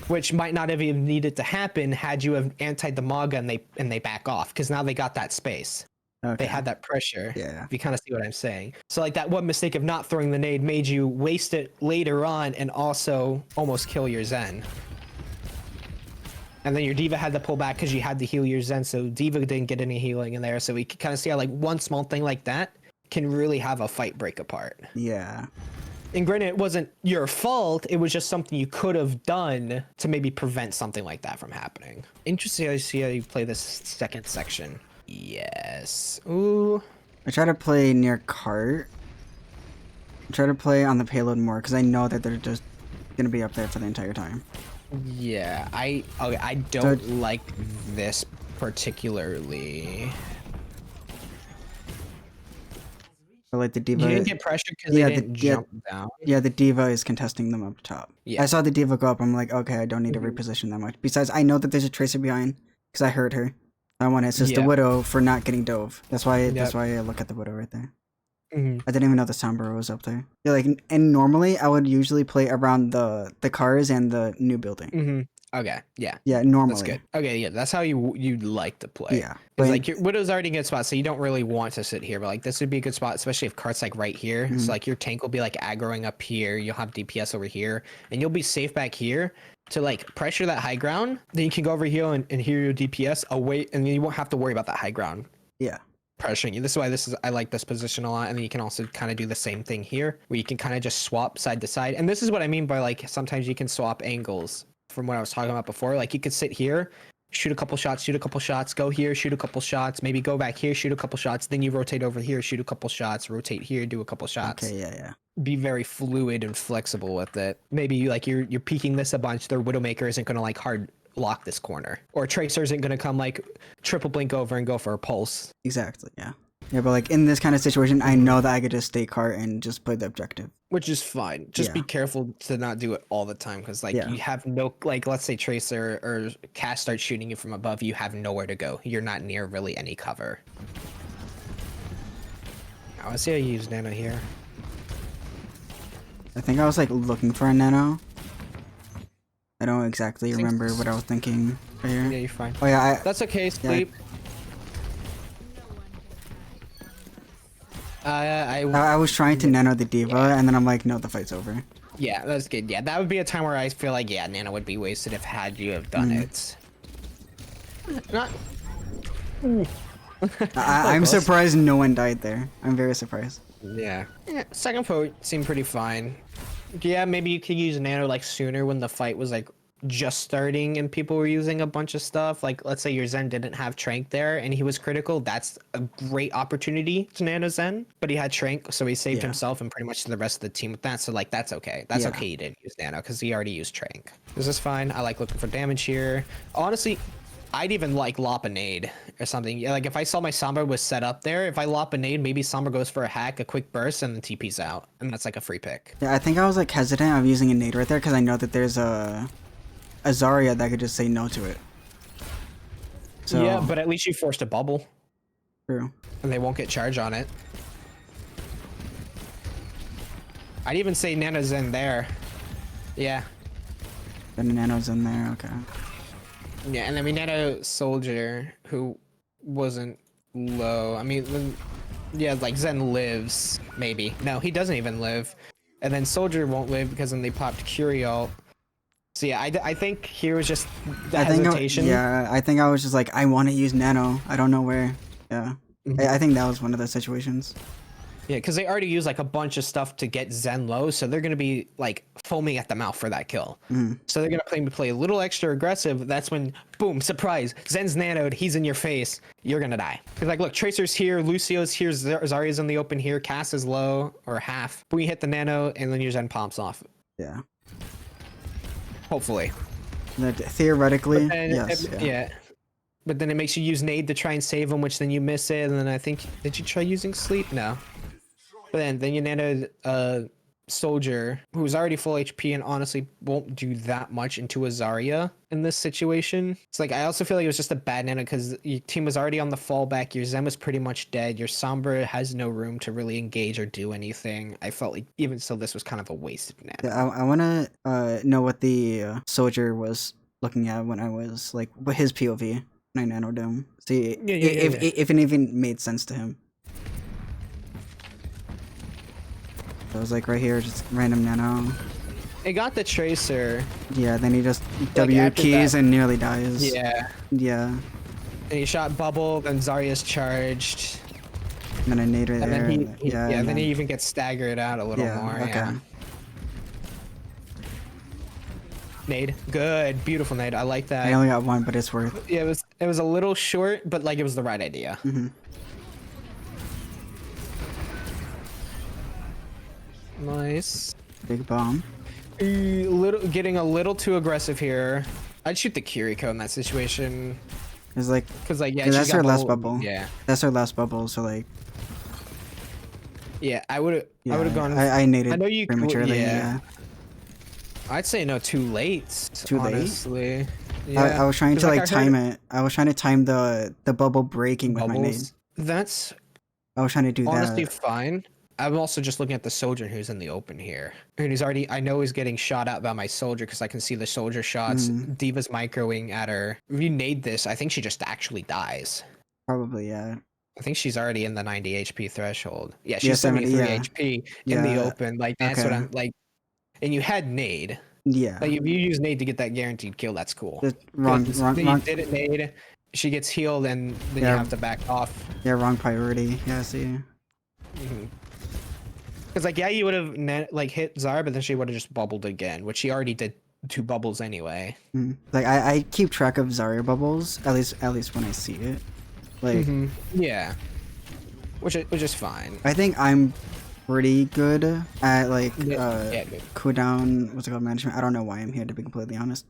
which might not have even needed to happen had you have antied the Maga and they back off, because now they got that space. Okay. They had that pressure. Yeah. If you kind of see what I'm saying. So like that one mistake of not throwing the nade made you waste it later on and also almost kill your Zen. And then your Diva had to pull back because you had to heal your Zen, so Diva didn't get any healing in there. So we can kind of see how like one small thing like that can really have a fight break apart. Yeah. And granted, it wasn't your fault. It was just something you could have done to maybe prevent something like that from happening. Interesting to see how you play this second section. Yes. Ooh. I try to play near cart. I try to play on the payload more because I know that they're just gonna be up there for the entire time. Yeah, I don't like this particularly. I like the Diva. You didn't get pressure because they didn't jump down. Yeah, the Diva is contesting them up top. Yeah. I saw the Diva go up. I'm like, okay, I don't need to reposition that much. Besides, I know that there's a Tracer behind because I heard her. I want to assist the Widow for not getting dove. That's why I look at the Widow right there. I didn't even know the Sombra was up there. Yeah, like, and normally I would usually play around the cars and the new building. Okay, yeah. Yeah, That's normally. good. Okay, yeah, that's how you'd like to play. Yeah, Because but like your Widow's already a good spot, so you don't really want to sit here. But like this would be a good spot, especially if Cart's like right here. So mhm, like your tank will be like aggroing up here. You'll have DPS over here, and you'll be safe back here to like pressure that high ground. Then you can go over here and hear your DPS away, and you won't have to worry about that high ground yeah, pressuring you. This is why I like this position a lot. And then you can also kind of do the same thing here, where you can kind of just swap side to side. And this is what I mean by like sometimes you can swap angles from what I was talking about before. Like you could sit here, shoot a couple shots, go here, shoot a couple shots, maybe go back here, shoot a couple shots, then you rotate over here, shoot a couple shots, rotate here, do a couple shots. okay, yeah. Be very fluid and flexible with it. Maybe you're peeking this a bunch. Their Widowmaker isn't gonna like hard lock this corner, or Tracer isn't gonna come like triple blink over and go for a pulse. Exactly, yeah. Yeah, but like in this kind of situation, I know that I could just stay cart and just play the objective. Which is fine. Just Yeah. be careful to not do it all the time, because like Yeah. you have no, like let's say Tracer or Cass starts shooting you from above, you have nowhere to go. You're not near really any cover. Now let's see how you use Nano here. I think I was like looking for a nano. I don't exactly remember what I was thinking right here. Yeah, you're fine. Oh yeah, That's okay, Sleep. I was trying to nano the diva, and then I'm like, no, the fight's over. Yeah, that's good. Yeah, that would be a time where I feel like, yeah, Nano would be wasted if had you have done it. Not. I'm surprised no one died there. I'm very surprised. Yeah. Second point seemed pretty fine. Yeah, maybe you could use Nano like sooner when the fight was like just starting and people were using a bunch of stuff. Like let's say your Zen didn't have Trank there and he was critical. That's a great opportunity to Nano Zen, but he had Trank, so he saved himself and pretty much the rest of the team with that. So like that's okay. That's okay you didn't use Nano because he already used Trank. This is fine. I like looking for damage here. Honestly, I'd even like lop a nade or something. Yeah, like if I saw my Sombra was set up there, if I lop a nade, maybe Sombra goes for a hack, a quick burst, and then TP's out. And that's like a free pick. Yeah, I think I was like hesitant of using a nade right there because I know that there's a Zarya that could just say no to it. So, yeah, but at least you forced a bubble. True. And they won't get charge on it. I'd even say Nano's in there. Yeah. Then the nano's in there, okay. Yeah, and then we Nano Soldier, who wasn't low. I mean, yeah, like Zen lives, maybe. No, he doesn't even live. And then Soldier won't live because then they popped Curial. So yeah, I think here was just the hesitation. I think I was just like, I want to use Nano. I don't know where. Yeah. I think that was one of the situations. Yeah, because they already used like a bunch of stuff to get Zen low, so they're gonna be like foaming at the mouth for that kill. So they're gonna play a little extra aggressive. That's when, boom, surprise, Zen's nanoed, he's in your face, you're gonna die. Cause like, look, Tracer's here, Lucio's here, Zarya's in the open here, Cass is low or half. We hit the nano, and then your Zen pops off. Yeah. Hopefully. Theoretically, Then, yes. Yeah. But then it makes you use nade to try and save him, which then you miss it, and then I think, did you try using sleep? No. But then you nanoed Soldier, who's already full HP and honestly won't do that much into a Zarya in this situation. It's like, I also feel like it was just a bad nano because your team was already on the fallback, your Zen was pretty much dead, your Sombra has no room to really engage or do anything. I felt like even still this was kind of a wasted nano. Yeah, I want to know what the Soldier was looking at when I was like, what his POV when I nanoed him. See if it even made sense to him. So I was like right here, just random nano. It got the Tracer. Yeah, then he just W keys and nearly dies. Yeah. Yeah. And he shot bubble, then Zarya's charged. And then I naded And there. then then he even gets staggered out a little more. Okay. Yeah. Nade. Good. Beautiful nade. I like that. I only got one, but it's worth. Yeah, it was a little short, but like it was the right idea. Nice. Big bomb. Getting a little too aggressive here. I'd shoot the Kiriko in that situation. It's like, cause like yeah, that's her last bubble. Yeah. That's her last bubble. So like. Yeah, I would have gone. I naded I know you prematurely. Yeah. I'd say no, too late. Too late? Honestly. Yeah. I was trying to like time it. I was trying to time the bubble breaking with my nade. That's I was trying to do honestly that. fine. I'm also just looking at the soldier who's in the open here. And he's already, I know he's getting shot at by my soldier because I can see the soldier shots. Diva's microing at her. If you nade this, I think she just actually dies. Probably, yeah. I think she's already in the 90 HP threshold. Yeah, Yeah, she's 70, 73 yeah. HP in the Yeah. open. Like, that's what Okay. I'm like. And you had nade. Yeah. Like, if you use nade to get that guaranteed kill, that's cool. Just Because wrong, then you didn't nade, she gets healed, and then you Yeah. have to back off. Yeah, wrong priority. Yeah, I see. Because, like, yeah, you would have, like, hit Zara, but then she would have just bubbled again, which she already did 2 bubbles anyway. Like, I keep track of Zarya bubbles, at least when I see it. Like, Yeah. Which is fine. I think I'm pretty good at, like, Yeah, cooldown, what's it called, management. I don't know why I'm here, to be completely honest.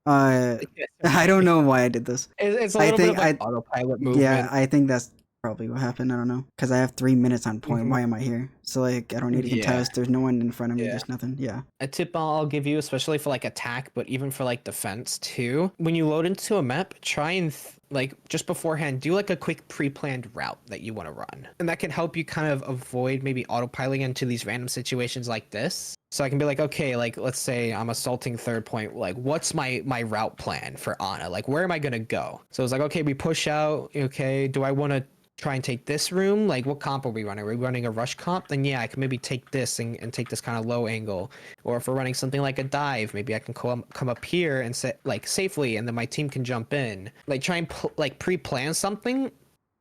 I don't know why I did this. It's a little bit of like autopilot movement. Yeah, I think that's probably what happened. I don't know, because I have 3 minutes on point. Why am I here? So, like, I don't need to contest. There's no one in front of me. There's nothing. Yeah. A tip I'll give you, especially for like attack, but even for like defense too, when you load into a map, try and like just beforehand do like a quick pre-planned route that you want to run, and that can help you kind of avoid maybe autopiloting into these random situations like this. So I can be like, okay, like let's say I'm assaulting third point, like what's my route plan for Ana? Like where am I gonna go? So it's like, okay, we push out. Okay, do I want to try and take this room? Like what comp are we running? Are we running a rush comp? Then yeah, I can maybe take this and take this kind of low angle. Or if we're running something like a dive, maybe I can come up here and set like safely, and then my team can jump in. Like try and like pre-plan something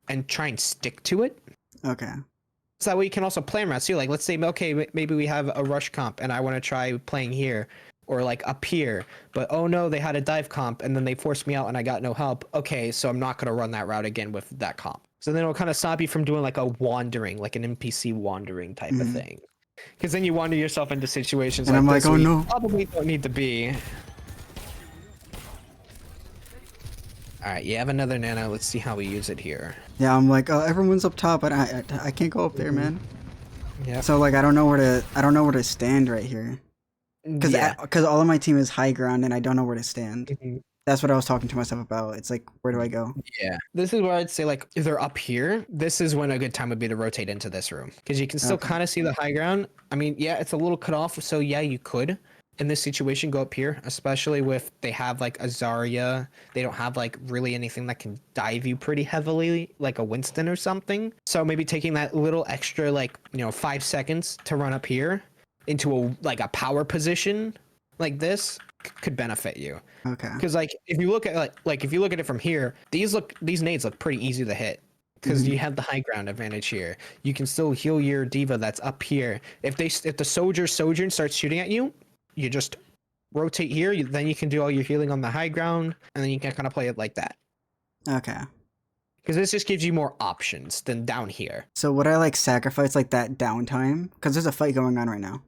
and try and stick to it. Okay. So that way you can also plan routes too. Like let's say, okay, maybe we have a rush comp and I want to try playing here or like up here, but oh no, they had a dive comp and then they forced me out and I got no help. Okay, so I'm not going to run that route again with that comp. So then it'll kind of stop you from doing like a wandering, like an NPC wandering type of thing. Because then you wander yourself into situations and like I'm this like, oh no, probably don't need to be. All right, you have another nano. Let's see how we use it here. Yeah, I'm like, oh, everyone's up top, but I can't go up there, man. Yeah. So like, I don't know where to stand right here. Because all of my team is high ground and I don't know where to stand. That's what I was talking to myself about. It's like, where do I go? Yeah. This is where I'd say, like, if they're up here, this is when a good time would be to rotate into this room. Because you can still kind of see the high ground. I mean, yeah, it's a little cut off. So, yeah, you could, in this situation, go up here. Especially with they have, like, a Zarya. They don't have, like, really anything that can dive you pretty heavily, like a Winston or something. So maybe taking that little extra, like, 5 seconds to run up here into a power position like this could benefit you. Okay. Because like if you look at if you look at it from here, these nades look pretty easy to hit because you have the high ground advantage here. You can still heal your diva that's up here. If the sojourn starts shooting at you, you just rotate here. Then you can do all your healing on the high ground, and then you can kind of play it like that. Okay. Because this just gives you more options than down here. So would I like sacrifice like that downtime? Because there's a fight going on right now.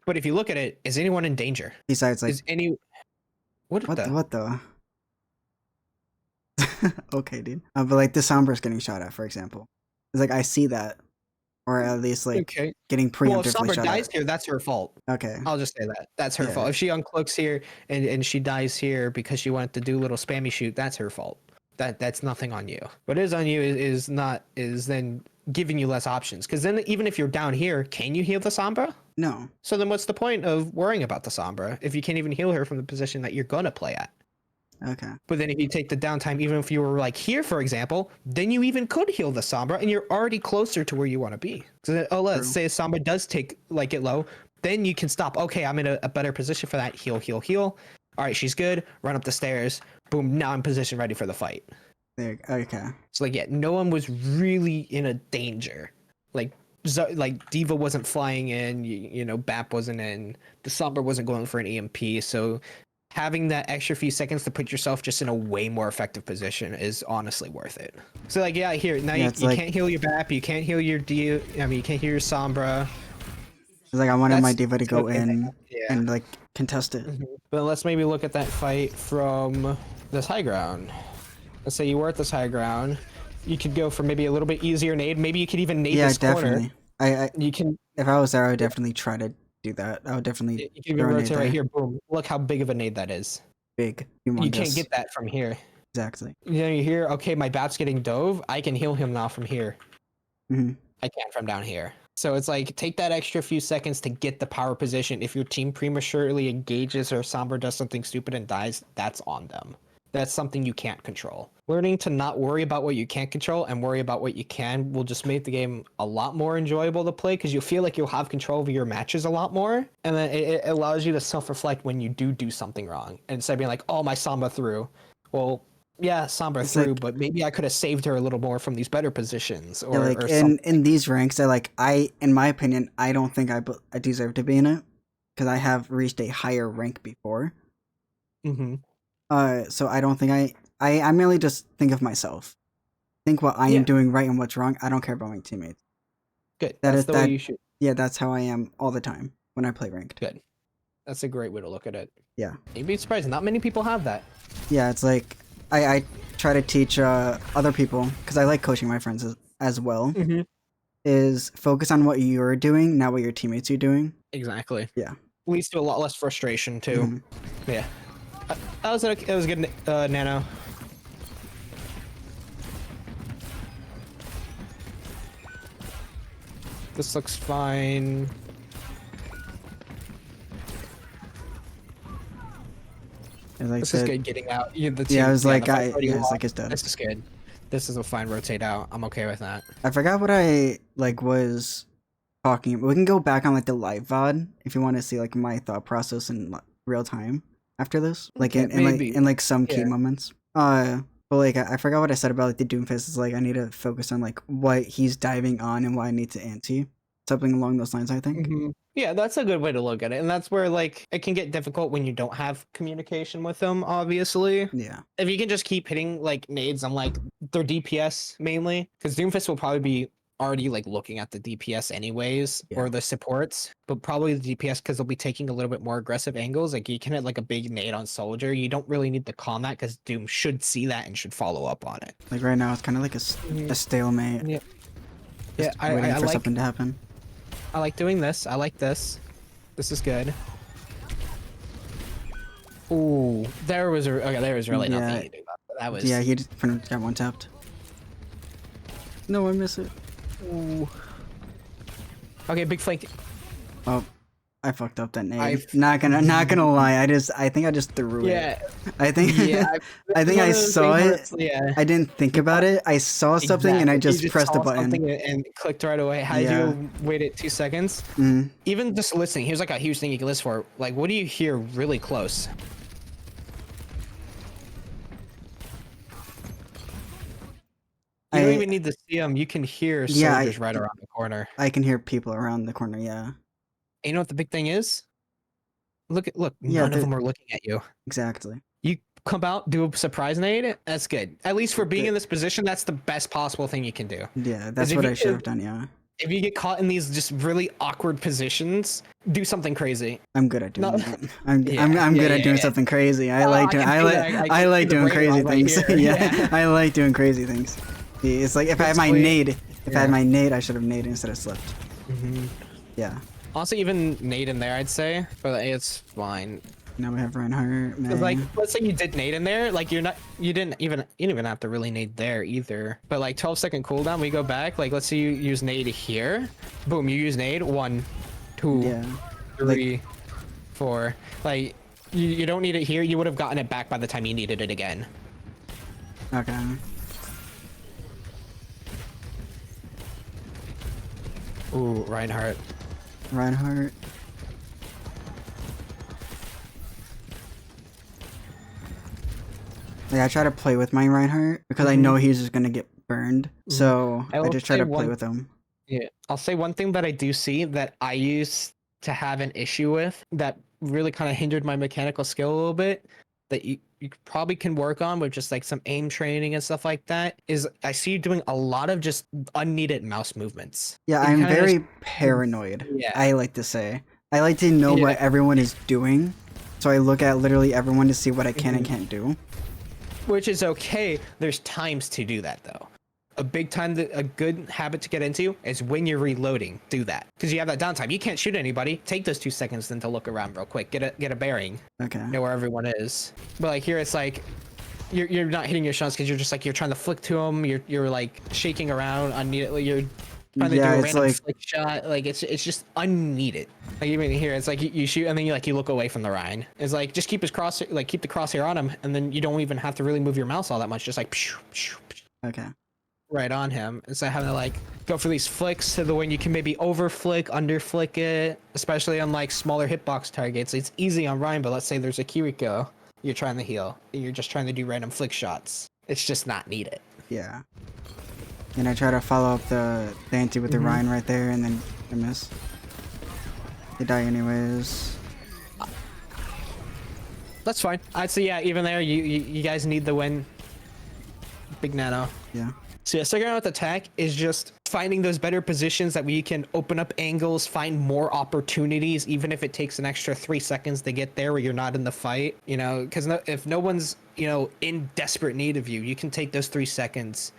But if you look at it, is anyone in danger? Besides, like, is any what the? Okay, dude. But like the Sombra's getting shot at, for example. It's like I see that, or at least like getting preemptively well, if Sombra shot dies at. here, that's her fault. Okay. I'll just say that. That's her fault. If she uncloaks here and she dies here because she wanted to do a little spammy shoot, that's her fault. That's nothing on you. What is on you is then giving you less options. Because then even if you're down here, can you heal the Sombra? No. So then what's the point of worrying about the Sombra if you can't even heal her from the position that you're gonna play at? Okay. But then if you take the downtime, even if you were like here, for example, then you even could heal the Sombra and you're already closer to where you want to be. So let's say a Sombra does take it low, then you can stop. Okay, I'm in a better position for that. Heal, heal, heal. All right, she's good. Run up the stairs. Boom, now I'm positioned ready for the fight. There. Okay. So like, yeah, no one was really in a danger. Like Diva wasn't flying in, BAP wasn't in, the Sombra wasn't going for an EMP. So having that extra few seconds to put yourself just in a way more effective position is honestly worth it. So like, yeah, here now you can't heal your BAP, you can't heal your you can't heal your Sombra. It's like I wanted my diva to go in and like contest it. But let's maybe look at that fight from this high ground. Let's say you were at this high ground. You could go for maybe a little bit easier nade. Maybe you could even nade this corner. I you can. If I was there, I would definitely try to do that. I would definitely. You can rotate right here. Boom! Look how big of a nade that is. Big. Humongous. You can't get that from here. Exactly. You hear, okay, my BAP's getting dove. I can heal him now from here. I can from down here. So it's like take that extra few seconds to get the power position. If your team prematurely engages or Sombra does something stupid and dies, that's on them. That's something you can't control. Learning to not worry about what you can't control and worry about what you can will just make the game a lot more enjoyable to play because you feel like you'll have control over your matches a lot more. And then it allows you to self-reflect when you do something wrong. And instead of being like, oh, my Sombra threw. Well, yeah, Sombra It's threw, like, but maybe I could have saved her a little more from these better positions yeah, like or something. in these ranks, in my opinion, I don't think I deserve to be in it because I have reached a higher rank before. Mm-hmm. So I don't think I merely just think of myself, think what I am Yeah, doing right and what's wrong. I don't care about my teammates. good. That That's is the way that. you should. Yeah, that's how I am all the time when I play ranked. Good. That's a great way to look at it. Yeah, You'd be surprised. Not many people have that. yeah. It's like I try to teach other people because I like coaching my friends as well. Mm-hmm. Is focus on what you're doing, not what your teammates are doing. Exactly. Yeah. Leads to a lot less frustration too. Mhm. Yeah. That was okay. That was good, Nano. This looks fine. As I This is said, good getting out. yeah, I was like, the fight's already yeah, it's lost. like it's dead. This is good. This is a fine rotate out. I'm okay with that. I forgot what I was talking about. We can go back on like the live VOD if you want to see like my thought process in real time after this, like Okay, maybe. in like some key Yeah. moments. But like I forgot what I said about like the Doomfist. Is like I need to focus on like what he's diving on and what I need to ante. Something along those lines, I think. Mm-hmm. Yeah, that's a good way to look at it. And that's where like it can get difficult when you don't have communication with them, obviously. Yeah. If you can just keep hitting like nades on like their DPS mainly, because Doomfist will probably be already like looking at the DPS anyways, Yeah. or the supports, but probably the DPS because they'll be taking a little bit more aggressive angles. Like you can hit like a big nade on Soldier. You don't really need to calm that because Doom should see that and should follow up on it. Like right now, it's kind of like a stalemate. Yeah. Just Yeah, waiting I for like something to happen. I like doing this. I like this. This is good. Ooh, there was really Yeah. nothing you do about that. That was Yeah, he just pretty much got one tapped. No, I miss it. Ooh. Okay, big flank. Oh, I fucked up that name. I've- Not gonna lie. I think I just threw it. Yeah, I think yeah. I think I saw it. Yeah. I didn't think about it. I saw something and I Exactly. You just pressed the saw button. something and clicked right away. How did Yeah. you wait it 2 seconds? Mm. Even just listening, here's like a huge thing you can listen for. Like, what do you hear really close? You don't even need to see them. You can hear Yeah, soldiers right around the corner. I can hear people around the corner. Yeah, And you know what the big thing is? Look, Yeah, none of them are looking at you. exactly. You come out, do a surprise nade. That's good. At least for being in this position, that's the best possible thing you can do. Yeah, that's if what you- I should have done. Yeah, If you get caught in these just really awkward positions, do something crazy. I'm good at doing No. that. I'm Yeah, good at doing yeah. something crazy. I Oh, like I doing can I see like that. I I can like see the doing brain crazy rot right things. here. Yeah, Yeah. I like doing crazy things. Yeah, it's like if I had my Basically, nade, if I had yeah. my nade, I should have naded instead of slipped. Mhm. Yeah. Also, even nade in there, I'd say, but it's fine. Now we have Reinhardt. Cause like, May. let's say you did nade in there, like you didn't even have to really nade there either. But like 12-second cooldown, we go back. Like, let's say you use nade here, boom, you use nade 1, 2, Yeah. 3, 4. Like, you don't need it here. You would have gotten it back by the time you needed it again. Okay. Ooh, Reinhardt. Reinhardt. Yeah, I try to play with my Reinhardt because I know he's just gonna get burned. So I I will just try say to play one- with him. Yeah, I'll say one thing that I do see that I used to have an issue with that really kind of hindered my mechanical skill a little bit that you probably can work on with just like some aim training and stuff like that is I see you doing a lot of just unneeded mouse movements. Yeah, You I'm kinda very just- paranoid. Yeah. I like to say. I like to know what Yeah. everyone is doing. So I look at literally everyone to see what I can and can't do. Which is okay. There's times to do that though. A good habit to get into is when you're reloading, do that. Because you have that downtime. You can't shoot anybody. Take those 2 seconds then to look around real quick. Get a bearing. Okay. Know where everyone is. But like here it's like you're not hitting your shots because you're just like you're trying to flick to them. You're like shaking around unneededly. You're trying to do Yeah, a it's random like flick shot. Like it's just unneeded. Like even here, it's like you shoot and then you look away from the Rhine. It's like just keep keep the crosshair on him, and then you don't even have to really move your mouse all that much. Just like pshh, pshh, pshh, okay. right on him. Instead of having to like go for these flicks to the when you can maybe over flick, under flick it, especially on like smaller hitbox targets. It's easy on Rhine, but let's say there's a Kiriko, you're trying to heal, and you're just trying to do random flick shots. It's just not needed. Yeah. And I try to follow up the anti with the Rhine right there, and then I miss. They die anyways. That's fine. I'd say yeah. Even there, you guys need the win. Big Nano. Yeah. So yeah, second round with attack is just finding those better positions that we can open up angles, find more opportunities, even if it takes an extra 3 seconds to get there where you're not in the fight. You know, because if no one's in desperate need of you, you can take those 3 seconds.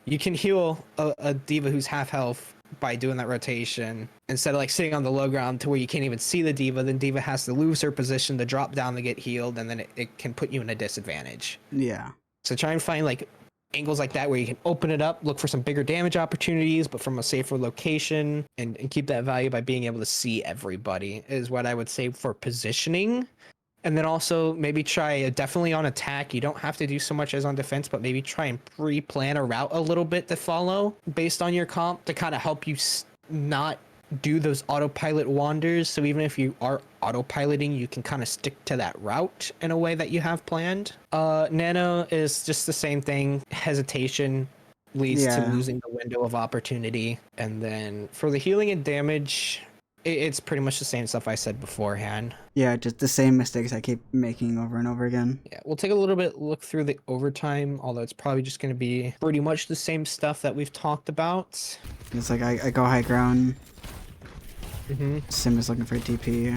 You can heal a diva who's half health by doing that rotation instead of like sitting on the low ground to where you can't even see the diva. Then diva has to lose her position to drop down to get healed, and then it can put you in a disadvantage. Yeah. So try and find like angles like that where you can open it up, look for some bigger damage opportunities, but from a safer location, and keep that value by being able to see everybody is what I would say for positioning. And then also maybe try definitely on attack. You don't have to do so much as on defense, but maybe try and pre-plan a route a little bit to follow based on your comp to kind of help you not do those autopilot wanders. So even if you are autopiloting, you can kind of stick to that route in a way that you have planned. Nano is just the same thing. Hesitation leads to losing the window of opportunity. And then for the healing and damage, it's pretty much the same stuff I said beforehand. Yeah, just the same mistakes I keep making over and over again. Yeah, we'll take a little bit look through the overtime, although it's probably just going to be pretty much the same stuff that we've talked about. It's like I go high ground. Mm-hmm. Sim is looking for a TP.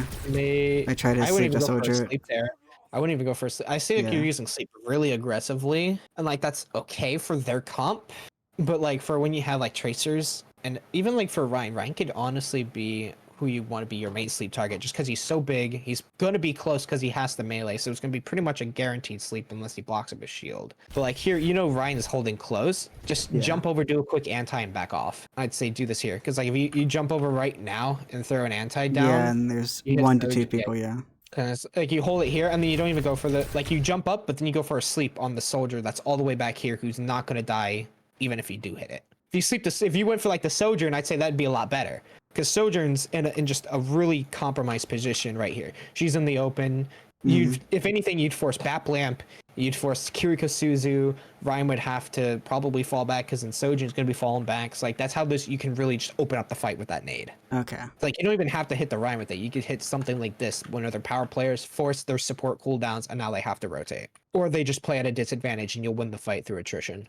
I try to sleep the soldier. Sleep there. I wouldn't even go for sleep. I see like you're using sleep really aggressively, and like that's okay for their comp, but like for when you have like tracers, and even like for Ryan could honestly be who you want to be your main sleep target just because he's so big. He's going to be close because he has the melee, so it's going to be pretty much a guaranteed sleep unless he blocks up his shield. But like here, Ryan is holding close. Just jump over, do a quick anti, and back off. I'd say do this here because like if you jump over right now and throw an anti down. Yeah, and there's 1 to 2 people. Yeah. Cause like you hold it here and then you don't even go for the you jump up, but then you go for a sleep on the soldier that's all the way back here who's not going to die even if you do hit it. If you went for like the Sojourn, I'd say that'd be a lot better because Sojourn's in just a really compromised position right here. She's in the open. If anything, you'd force Bap Lamp, you'd force Kiriko Suzu. Ryan would have to probably fall back because then Sojourn's going to be falling back. So like that's how you can really just open up the fight with that nade. Okay. Like you don't even have to hit the Ryan with it. You could hit something like this when other power players force their support cooldowns and now they have to rotate, or they just play at a disadvantage and you'll win the fight through attrition.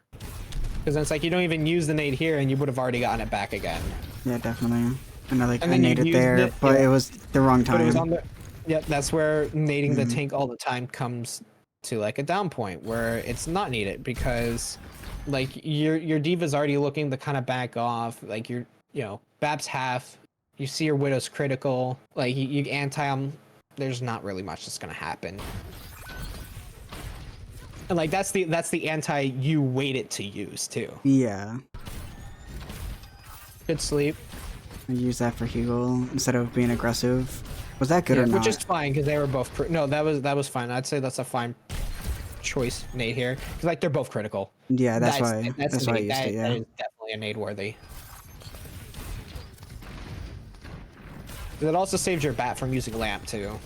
Because then it's like you don't even use the nade here and you would have already gotten it back again. Yeah, definitely. And I naded it there, but it was the wrong time. But it was on the, that's where nading the tank all the time comes to like a down point where it's not needed because like your diva's already looking to kind of back off. Like Bab's half, you see your Widow's critical, like you anti them, there's not really much that's gonna happen. And like that's the anti you waited to use too. Yeah. Good sleep. I use that for Hugel instead of being aggressive. Was that good or not? Which is fine because they were both. No, that was fine. I'd say that's a fine choice nade here because like they're both critical. Yeah, that's why I used it. Yeah, that is definitely a nade worthy. It also saves your bat from using lamp too.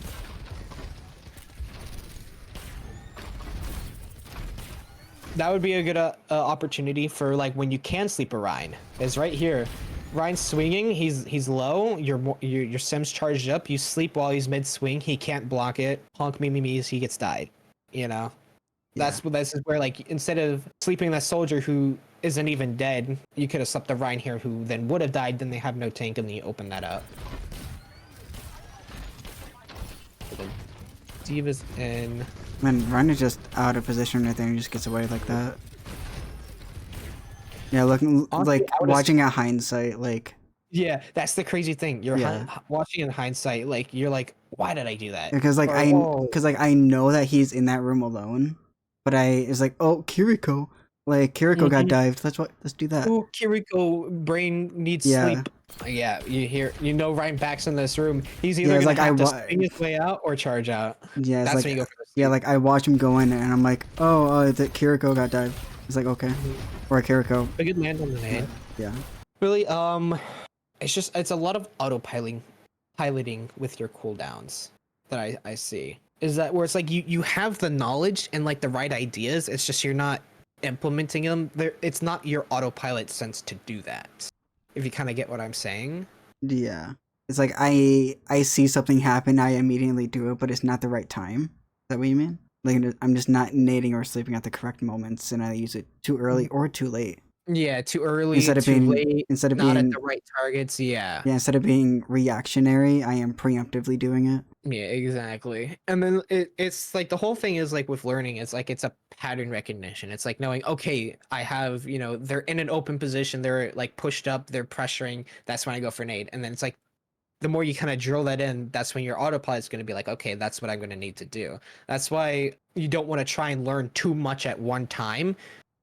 That would be a good opportunity for like when you can sleep a Rhine. Is right here. Ryan's swinging. He's low. Your sim's charged up. You sleep while he's mid swing. He can't block it. Honk me he gets died. This is where like instead of sleeping that soldier who isn't even dead, you could have slept the Ryan here who then would have died. Then they have no tank and then you open that up. Diva's in. Man, Ryan is just out of position right there and just gets away like that. Yeah, looking honestly, like watching at hindsight, like. Yeah, that's the crazy thing. You're watching in hindsight, like you're like, why did I do that? Because like I know that he's in that room alone, but it's like, oh, Kiriko. Like Kiriko got Mhm. dived. Let's do that. Ooh, Kiriko brain needs Yeah. sleep. Yeah, Ryan Back's in this room. He's Yeah, either it's gonna like have to swing his way out or charge out. yeah, it's That's like when you go for the yeah, sleep. like I watch him go in and I'm like, oh, the Kiriko got dived. It's like okay, Mhm. or Kiriko. A good land on the nade. Yeah, Really, it's a lot of piloting with your cooldowns that I see. Is that where it's like you have the knowledge and like the right ideas, it's just you're not implementing them. There, it's not your autopilot sense to do that. If you kind of get what I'm saying. yeah. It's like I see something happen, I immediately do it, but it's not the right time. Is that what you mean? Like I'm just not nading or sleeping at the correct moments, and I use it too early or too late. Yeah, too early, too late, Instead of not at the being right targets. Yeah. yeah, instead of being reactionary, I am preemptively doing it. Yeah, exactly. And then it's like the whole thing is like with learning, it's like it's a pattern recognition. It's like knowing, okay, I have, they're in an open position, they're like pushed up, they're pressuring. That's when I go for nade. And then it's like the more you kind of drill that in, that's when your autopilot is going to be like, okay, that's what I'm going to need to do. That's why you don't want to try and learn too much at one time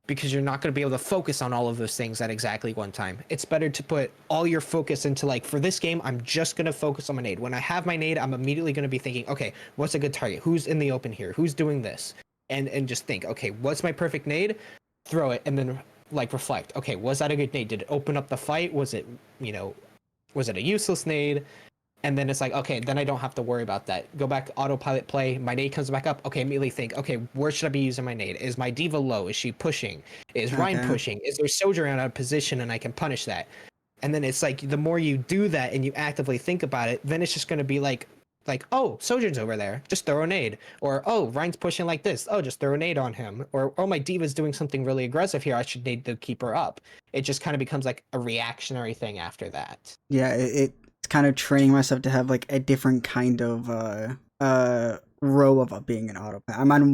because you're not going to be able to focus on all of those things at exactly one time. It's better to put all your focus into like, for this game, I'm just going to focus on my nade. When I have my nade, I'm immediately going to be thinking, okay, what's a good target? Who's in the open here? Who's doing this? And just think, okay, what's my perfect nade? Throw it and then like reflect. Okay, was that a good nade? Did it open up the fight? Was it a useless nade? And then it's like, okay, then I don't have to worry about that. Go back, autopilot play. My nade comes back up. Okay, immediately think, okay, where should I be using my nade? Is my diva low? Is she pushing? Is Ryan Okay. pushing? Is there Sojourn out of position and I can punish that? And then it's like the more you do that and you actively think about it, then it's just going to be like, oh, Sojourn's over there, just throw a nade. Or oh, Ryan's pushing like this, oh, just throw a nade on him. Or oh, my diva's doing something really aggressive here, I should nade to keep her up. It just kind of becomes like a reactionary thing after that. Yeah, it's kind of training myself to have like a different kind of row of being an autopilot. I'm on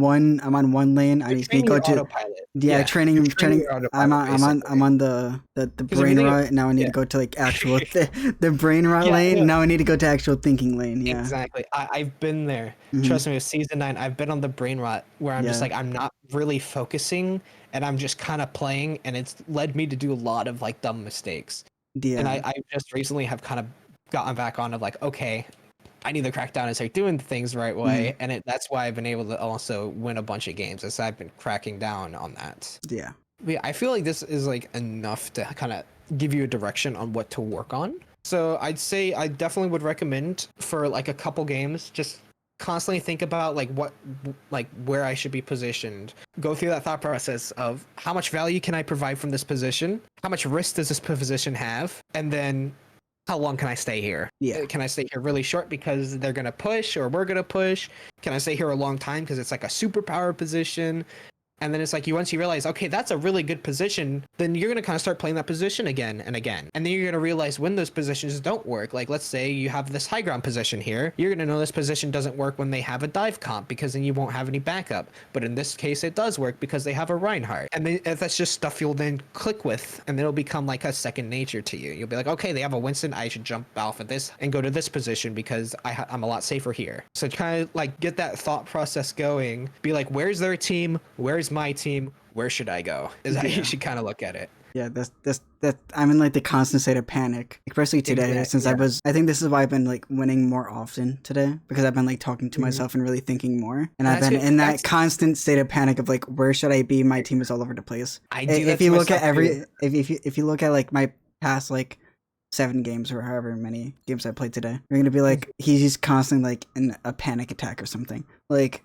one lane. I You're just need to training go your to autopilot. yeah, Yeah, you're training training. your autopilot I'm basically. on the Because if you brain think, rot. Now I need yeah, to go to like actual the brain rot yeah, lane. no, Now I need to go to actual thinking lane. Yeah. exactly. I've been there. Hmm. Trust me, with season 9, I've been on the brain rot where I'm just Yeah. like I'm not really focusing and I'm just kind of playing, and it's led me to do a lot of like dumb mistakes. And Yeah. I just recently have kind of gotten back on of like, okay, I need to crack down and start doing things the right Hmm. way, and that's why I've been able to also win a bunch of games as I've been cracking down on that. Yeah. But yeah, I feel like this is like enough to kind of give you a direction on what to work on. So I'd say I definitely would recommend for like a couple games, just constantly think about like where I should be positioned. Go through that thought process of how much value can I provide from this position? How much risk does this position have? And then how long can I stay here? Yeah. Can I stay here really short because they're gonna push or we're gonna push? Can I stay here a long time because it's like a superpower position? And then it's like once you realize, okay, that's a really good position, then you're gonna kind of start playing that position again and again. And then you're gonna realize when those positions don't work. Like let's say you have this high ground position here, you're gonna know this position doesn't work when they have a dive comp because then you won't have any backup. But in this case, it does work because they have a Reinhardt. And then that's just stuff you'll then click with, and then it'll become like a second nature to you. You'll be like, okay, they have a Winston, I should jump off of this and go to this position because I'm a lot safer here. So kind of like get that thought process going. Be like, where's their team? Where's my team? Where should I go? Is how you Yeah. should kind of look at it. Yeah, that I'm in like the constant state of panic, especially today since Exactly. Yeah. I think this is why I've been like winning more often today because I've been like talking to Mhm. myself and really thinking more, and I've That's been good. in that That's constant state of panic of like where should I be? My team is all over the place. I do If that to you look at myself too. if you look at like my past like 7 games or however many games I played today, you're gonna be like he's just constantly like in a panic attack or something like.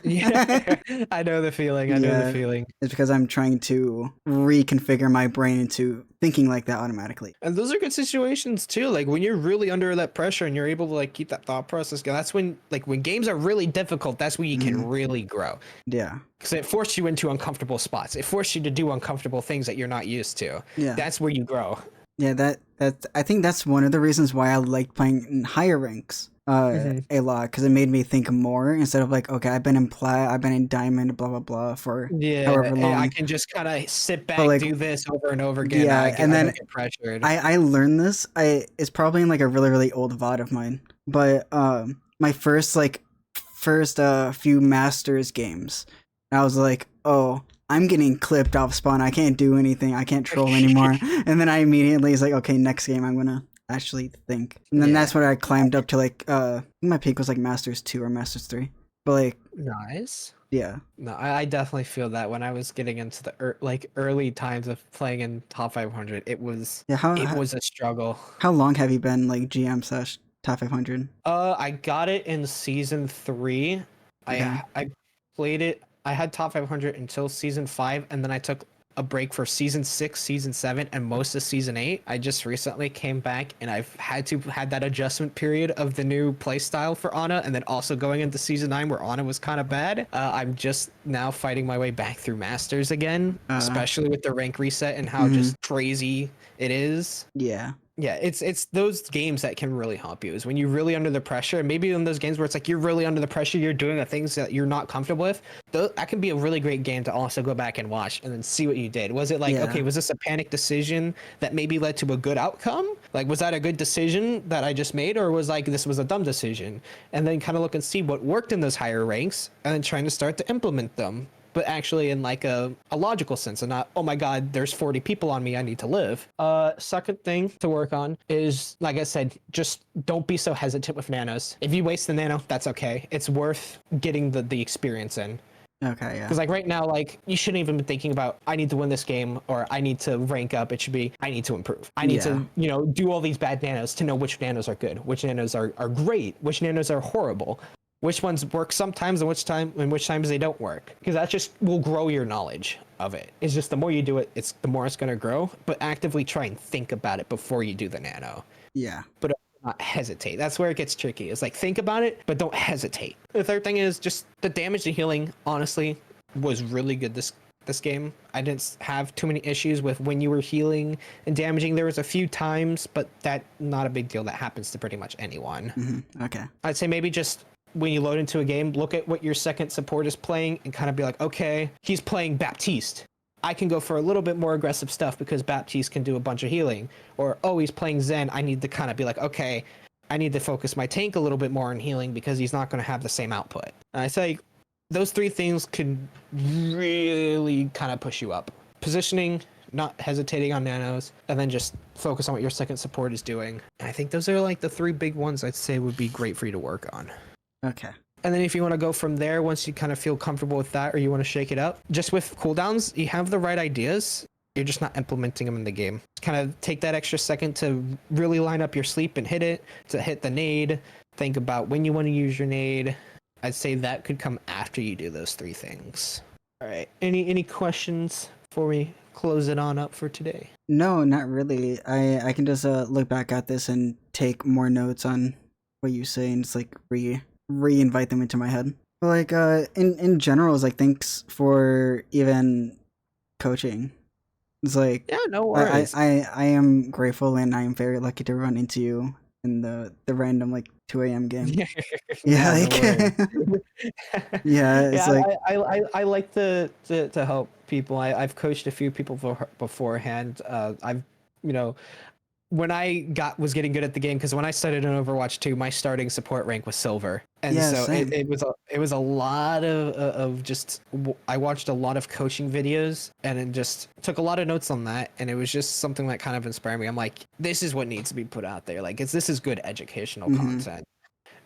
Yeah, I know the feeling. I know the Yeah, feeling. it's because I'm trying to reconfigure my brain into thinking like that automatically. And those are good situations too. Like when you're really under that pressure and you're able to like keep that thought process going. That's when like when games are really difficult, that's when you can Mhm. really grow. Yeah, Because it forced you into uncomfortable spots. It forced you to do uncomfortable things that you're not used to. yeah, That's where you grow. yeah. That I think that's one of the reasons why I like playing in higher ranks Hmm. a lot because it made me think more instead of like okay I've been in plat, I've been in diamond, blah blah blah for Yeah, however I long. can just kind of sit But back, like do this over and over again. yeah, and I then don't get pressured. I learned this. It's probably in like a really old VOD of mine, but my first few Masters games, I was like, oh, I'm getting clipped off spawn. I can't do anything. I can't troll anymore. And then I immediately is like, okay, next game I'm gonna actually think. And then that's Yeah. where I climbed up to like I think my peak was like Masters 2 or Masters 3. But like Nice. yeah. No, I definitely feel that when I was getting into the like early times of playing in top 500, Yeah, it was a struggle. how long have you been like GM slash top 500? I got it in season 3. Okay. I played it. I had top 500 until season 5, and then I took a break for season 6, season 7, and most of season 8. I just recently came back, and I've had that adjustment period of the new playstyle for Ana, and then also going into season 9 where Ana was kind of bad. I'm just now fighting my way back through Masters again, especially with the rank reset and how just crazy it is. Yeah. Yeah, it's those games that can really help you is when you're really under the pressure, and maybe in those games where it's like you're really under the pressure, you're doing the things that you're not comfortable with. That can be a really great game to also go back and watch and then see what you did. Was it like, Yeah. okay, was this a panic decision that maybe led to a good outcome? Like, was that a good decision that I just made, or was like this was a dumb decision? And then kind of look and see what worked in those higher ranks, and then trying to start to implement them, but actually in like a logical sense, and not, oh my god, there's 40 people on me, I need to live. Second thing to work on is, like I said, just don't be so hesitant with nanos. If you waste the nano, that's okay. It's worth getting the experience in. Okay, yeah. Because like right now, like you shouldn't even be thinking about I need to win this game or I need to rank up. It should be I need to improve. I need to, do all these bad nanos to know which nanos are good, which nanos are great, which nanos are horrible, which ones work sometimes and which times they don't work. Because that just will grow your knowledge of it. It's just the more you do it, the more it's gonna grow. But actively try and think about it before you do the nano. Yeah. But not hesitate. That's where it gets tricky. It's like think about it, but don't hesitate. The third thing is just the damage to healing, honestly, was really good this game. I didn't have too many issues with when you were healing and damaging. There was a few times, but that not a big deal. That happens to pretty much anyone. Okay. I'd say maybe just when you load into a game, look at what your second support is playing and kind of be like, okay, he's playing Baptiste. I can go for a little bit more aggressive stuff because Baptiste can do a bunch of healing. Or, oh, he's playing Zen. I need to kind of be like, okay, I need to focus my tank a little bit more on healing because he's not going to have the same output. And I say those 3 things can really kind of push you up. Positioning, not hesitating on nanos, and then just focus on what your second support is doing. And I think those are like the 3 big ones I'd say would be great for you to work on. Okay. And then if you want to go from there, once you kind of feel comfortable with that, or you want to shake it up, just with cooldowns, you have the right ideas. You're just not implementing them in the game. Kind of take that extra second to really line up your sleep and hit it, to hit the nade. Think about when you want to use your nade. I'd say that could come after you do those 3 things. All right. Any questions before we close it on up for today? No, not really. I can just look back at this and take more notes on what you say and just like re-invite them into my head. But like in general, it's like thanks for even coaching. It's like Yeah, no worries. I am grateful and I am very lucky to run into you in the random like 2 a.m. game. Yeah, no like worries. yeah, it's yeah, like I like to help people. I've coached a few people beforehand. I've when I was getting good at the game, because when I started in Overwatch 2, my starting support rank was silver, and Yeah, so same. it was a lot of just I watched a lot of coaching videos, and it just took a lot of notes on that, and it was just something that kind of inspired me. I'm like, this is what needs to be put out there. Like, this is good educational content.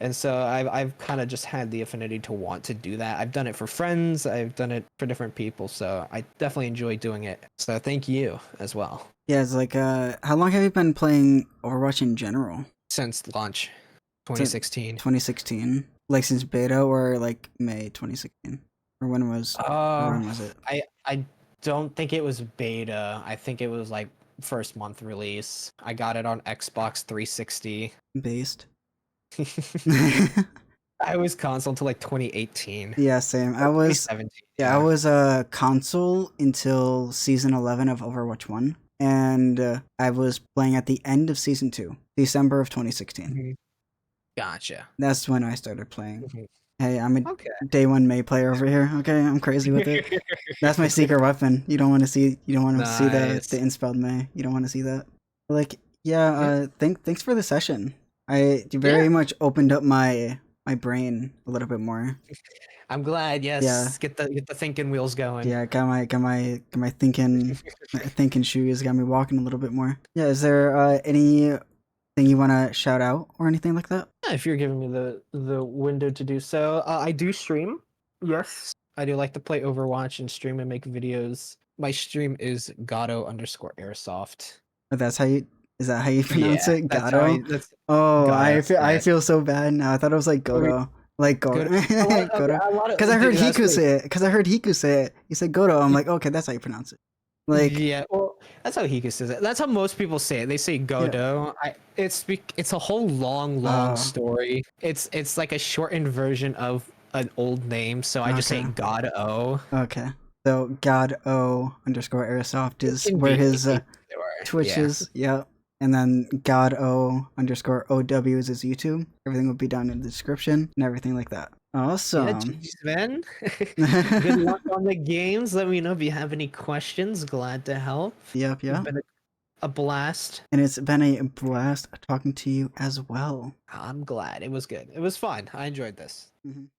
And so I've kind of just had the affinity to want to do that. I've done it for friends. I've done it for different people. So I definitely enjoy doing it. So thank you as well. Yeah, it's like how long have you been playing Overwatch in general? Since launch, 2016. 2016. Like since beta or like May 2016? Or when was it? I don't think it was beta. I think it was like first month release. I got it on Xbox 360. Based. I was console until like 2018. Yeah, same. I was 2017. I was a console until season 11 of Overwatch 1 and I was playing at the end of season 2, December of 2016. Gotcha. That's when I started playing. Hey, I'm a day 1 May player over here. Okay, I'm crazy with it. That's my secret weapon. You don't want to see see the inspelled May. You don't want to see that. Like, yeah, thanks for the session. You very much opened up my my brain a little bit more. I'm glad. Yes, Yeah. get the thinking wheels going. Yeah, got my thinking shoes, got me walking a little bit more. Yeah, is there anything you want to shout out or anything like that? Yeah, if you're giving me the window to do so, I do stream. Yes, I do like to play Overwatch and stream and make videos. My stream is godo_airsoft. Or that's how you is that how you pronounce Yeah, it? that's how I. Gato? That's Oh, godo. I Yeah, feel so bad now. I thought it was like Godo. Like Godo. good. Okay, Godo. a lot of Because I heard that's Hiku great. say it. Because I heard Hiku say it. He said Godo. I'm like, okay, that's how you pronounce it. Like, Yeah, well, that's how Hika says it. That's how most people say it. They say yeah. Godo. It's a whole long Oh, story. It's like a shortened version of an old name, so I just say okay. God-O. Okay. So God O underscore Airsoft It is can where be. his Sure. Twitch Yeah. is. Yep. And then God O underscore OW is his YouTube. Everything will be down in the description and everything like that. Yeah, Awesome. Sven. Good luck on the games. Let me know if you have any questions. Glad to help. Yep, It's yep. been a blast. And it's been a blast talking to you as well. I'm glad. It was good. It was fun. I enjoyed this. Mhm.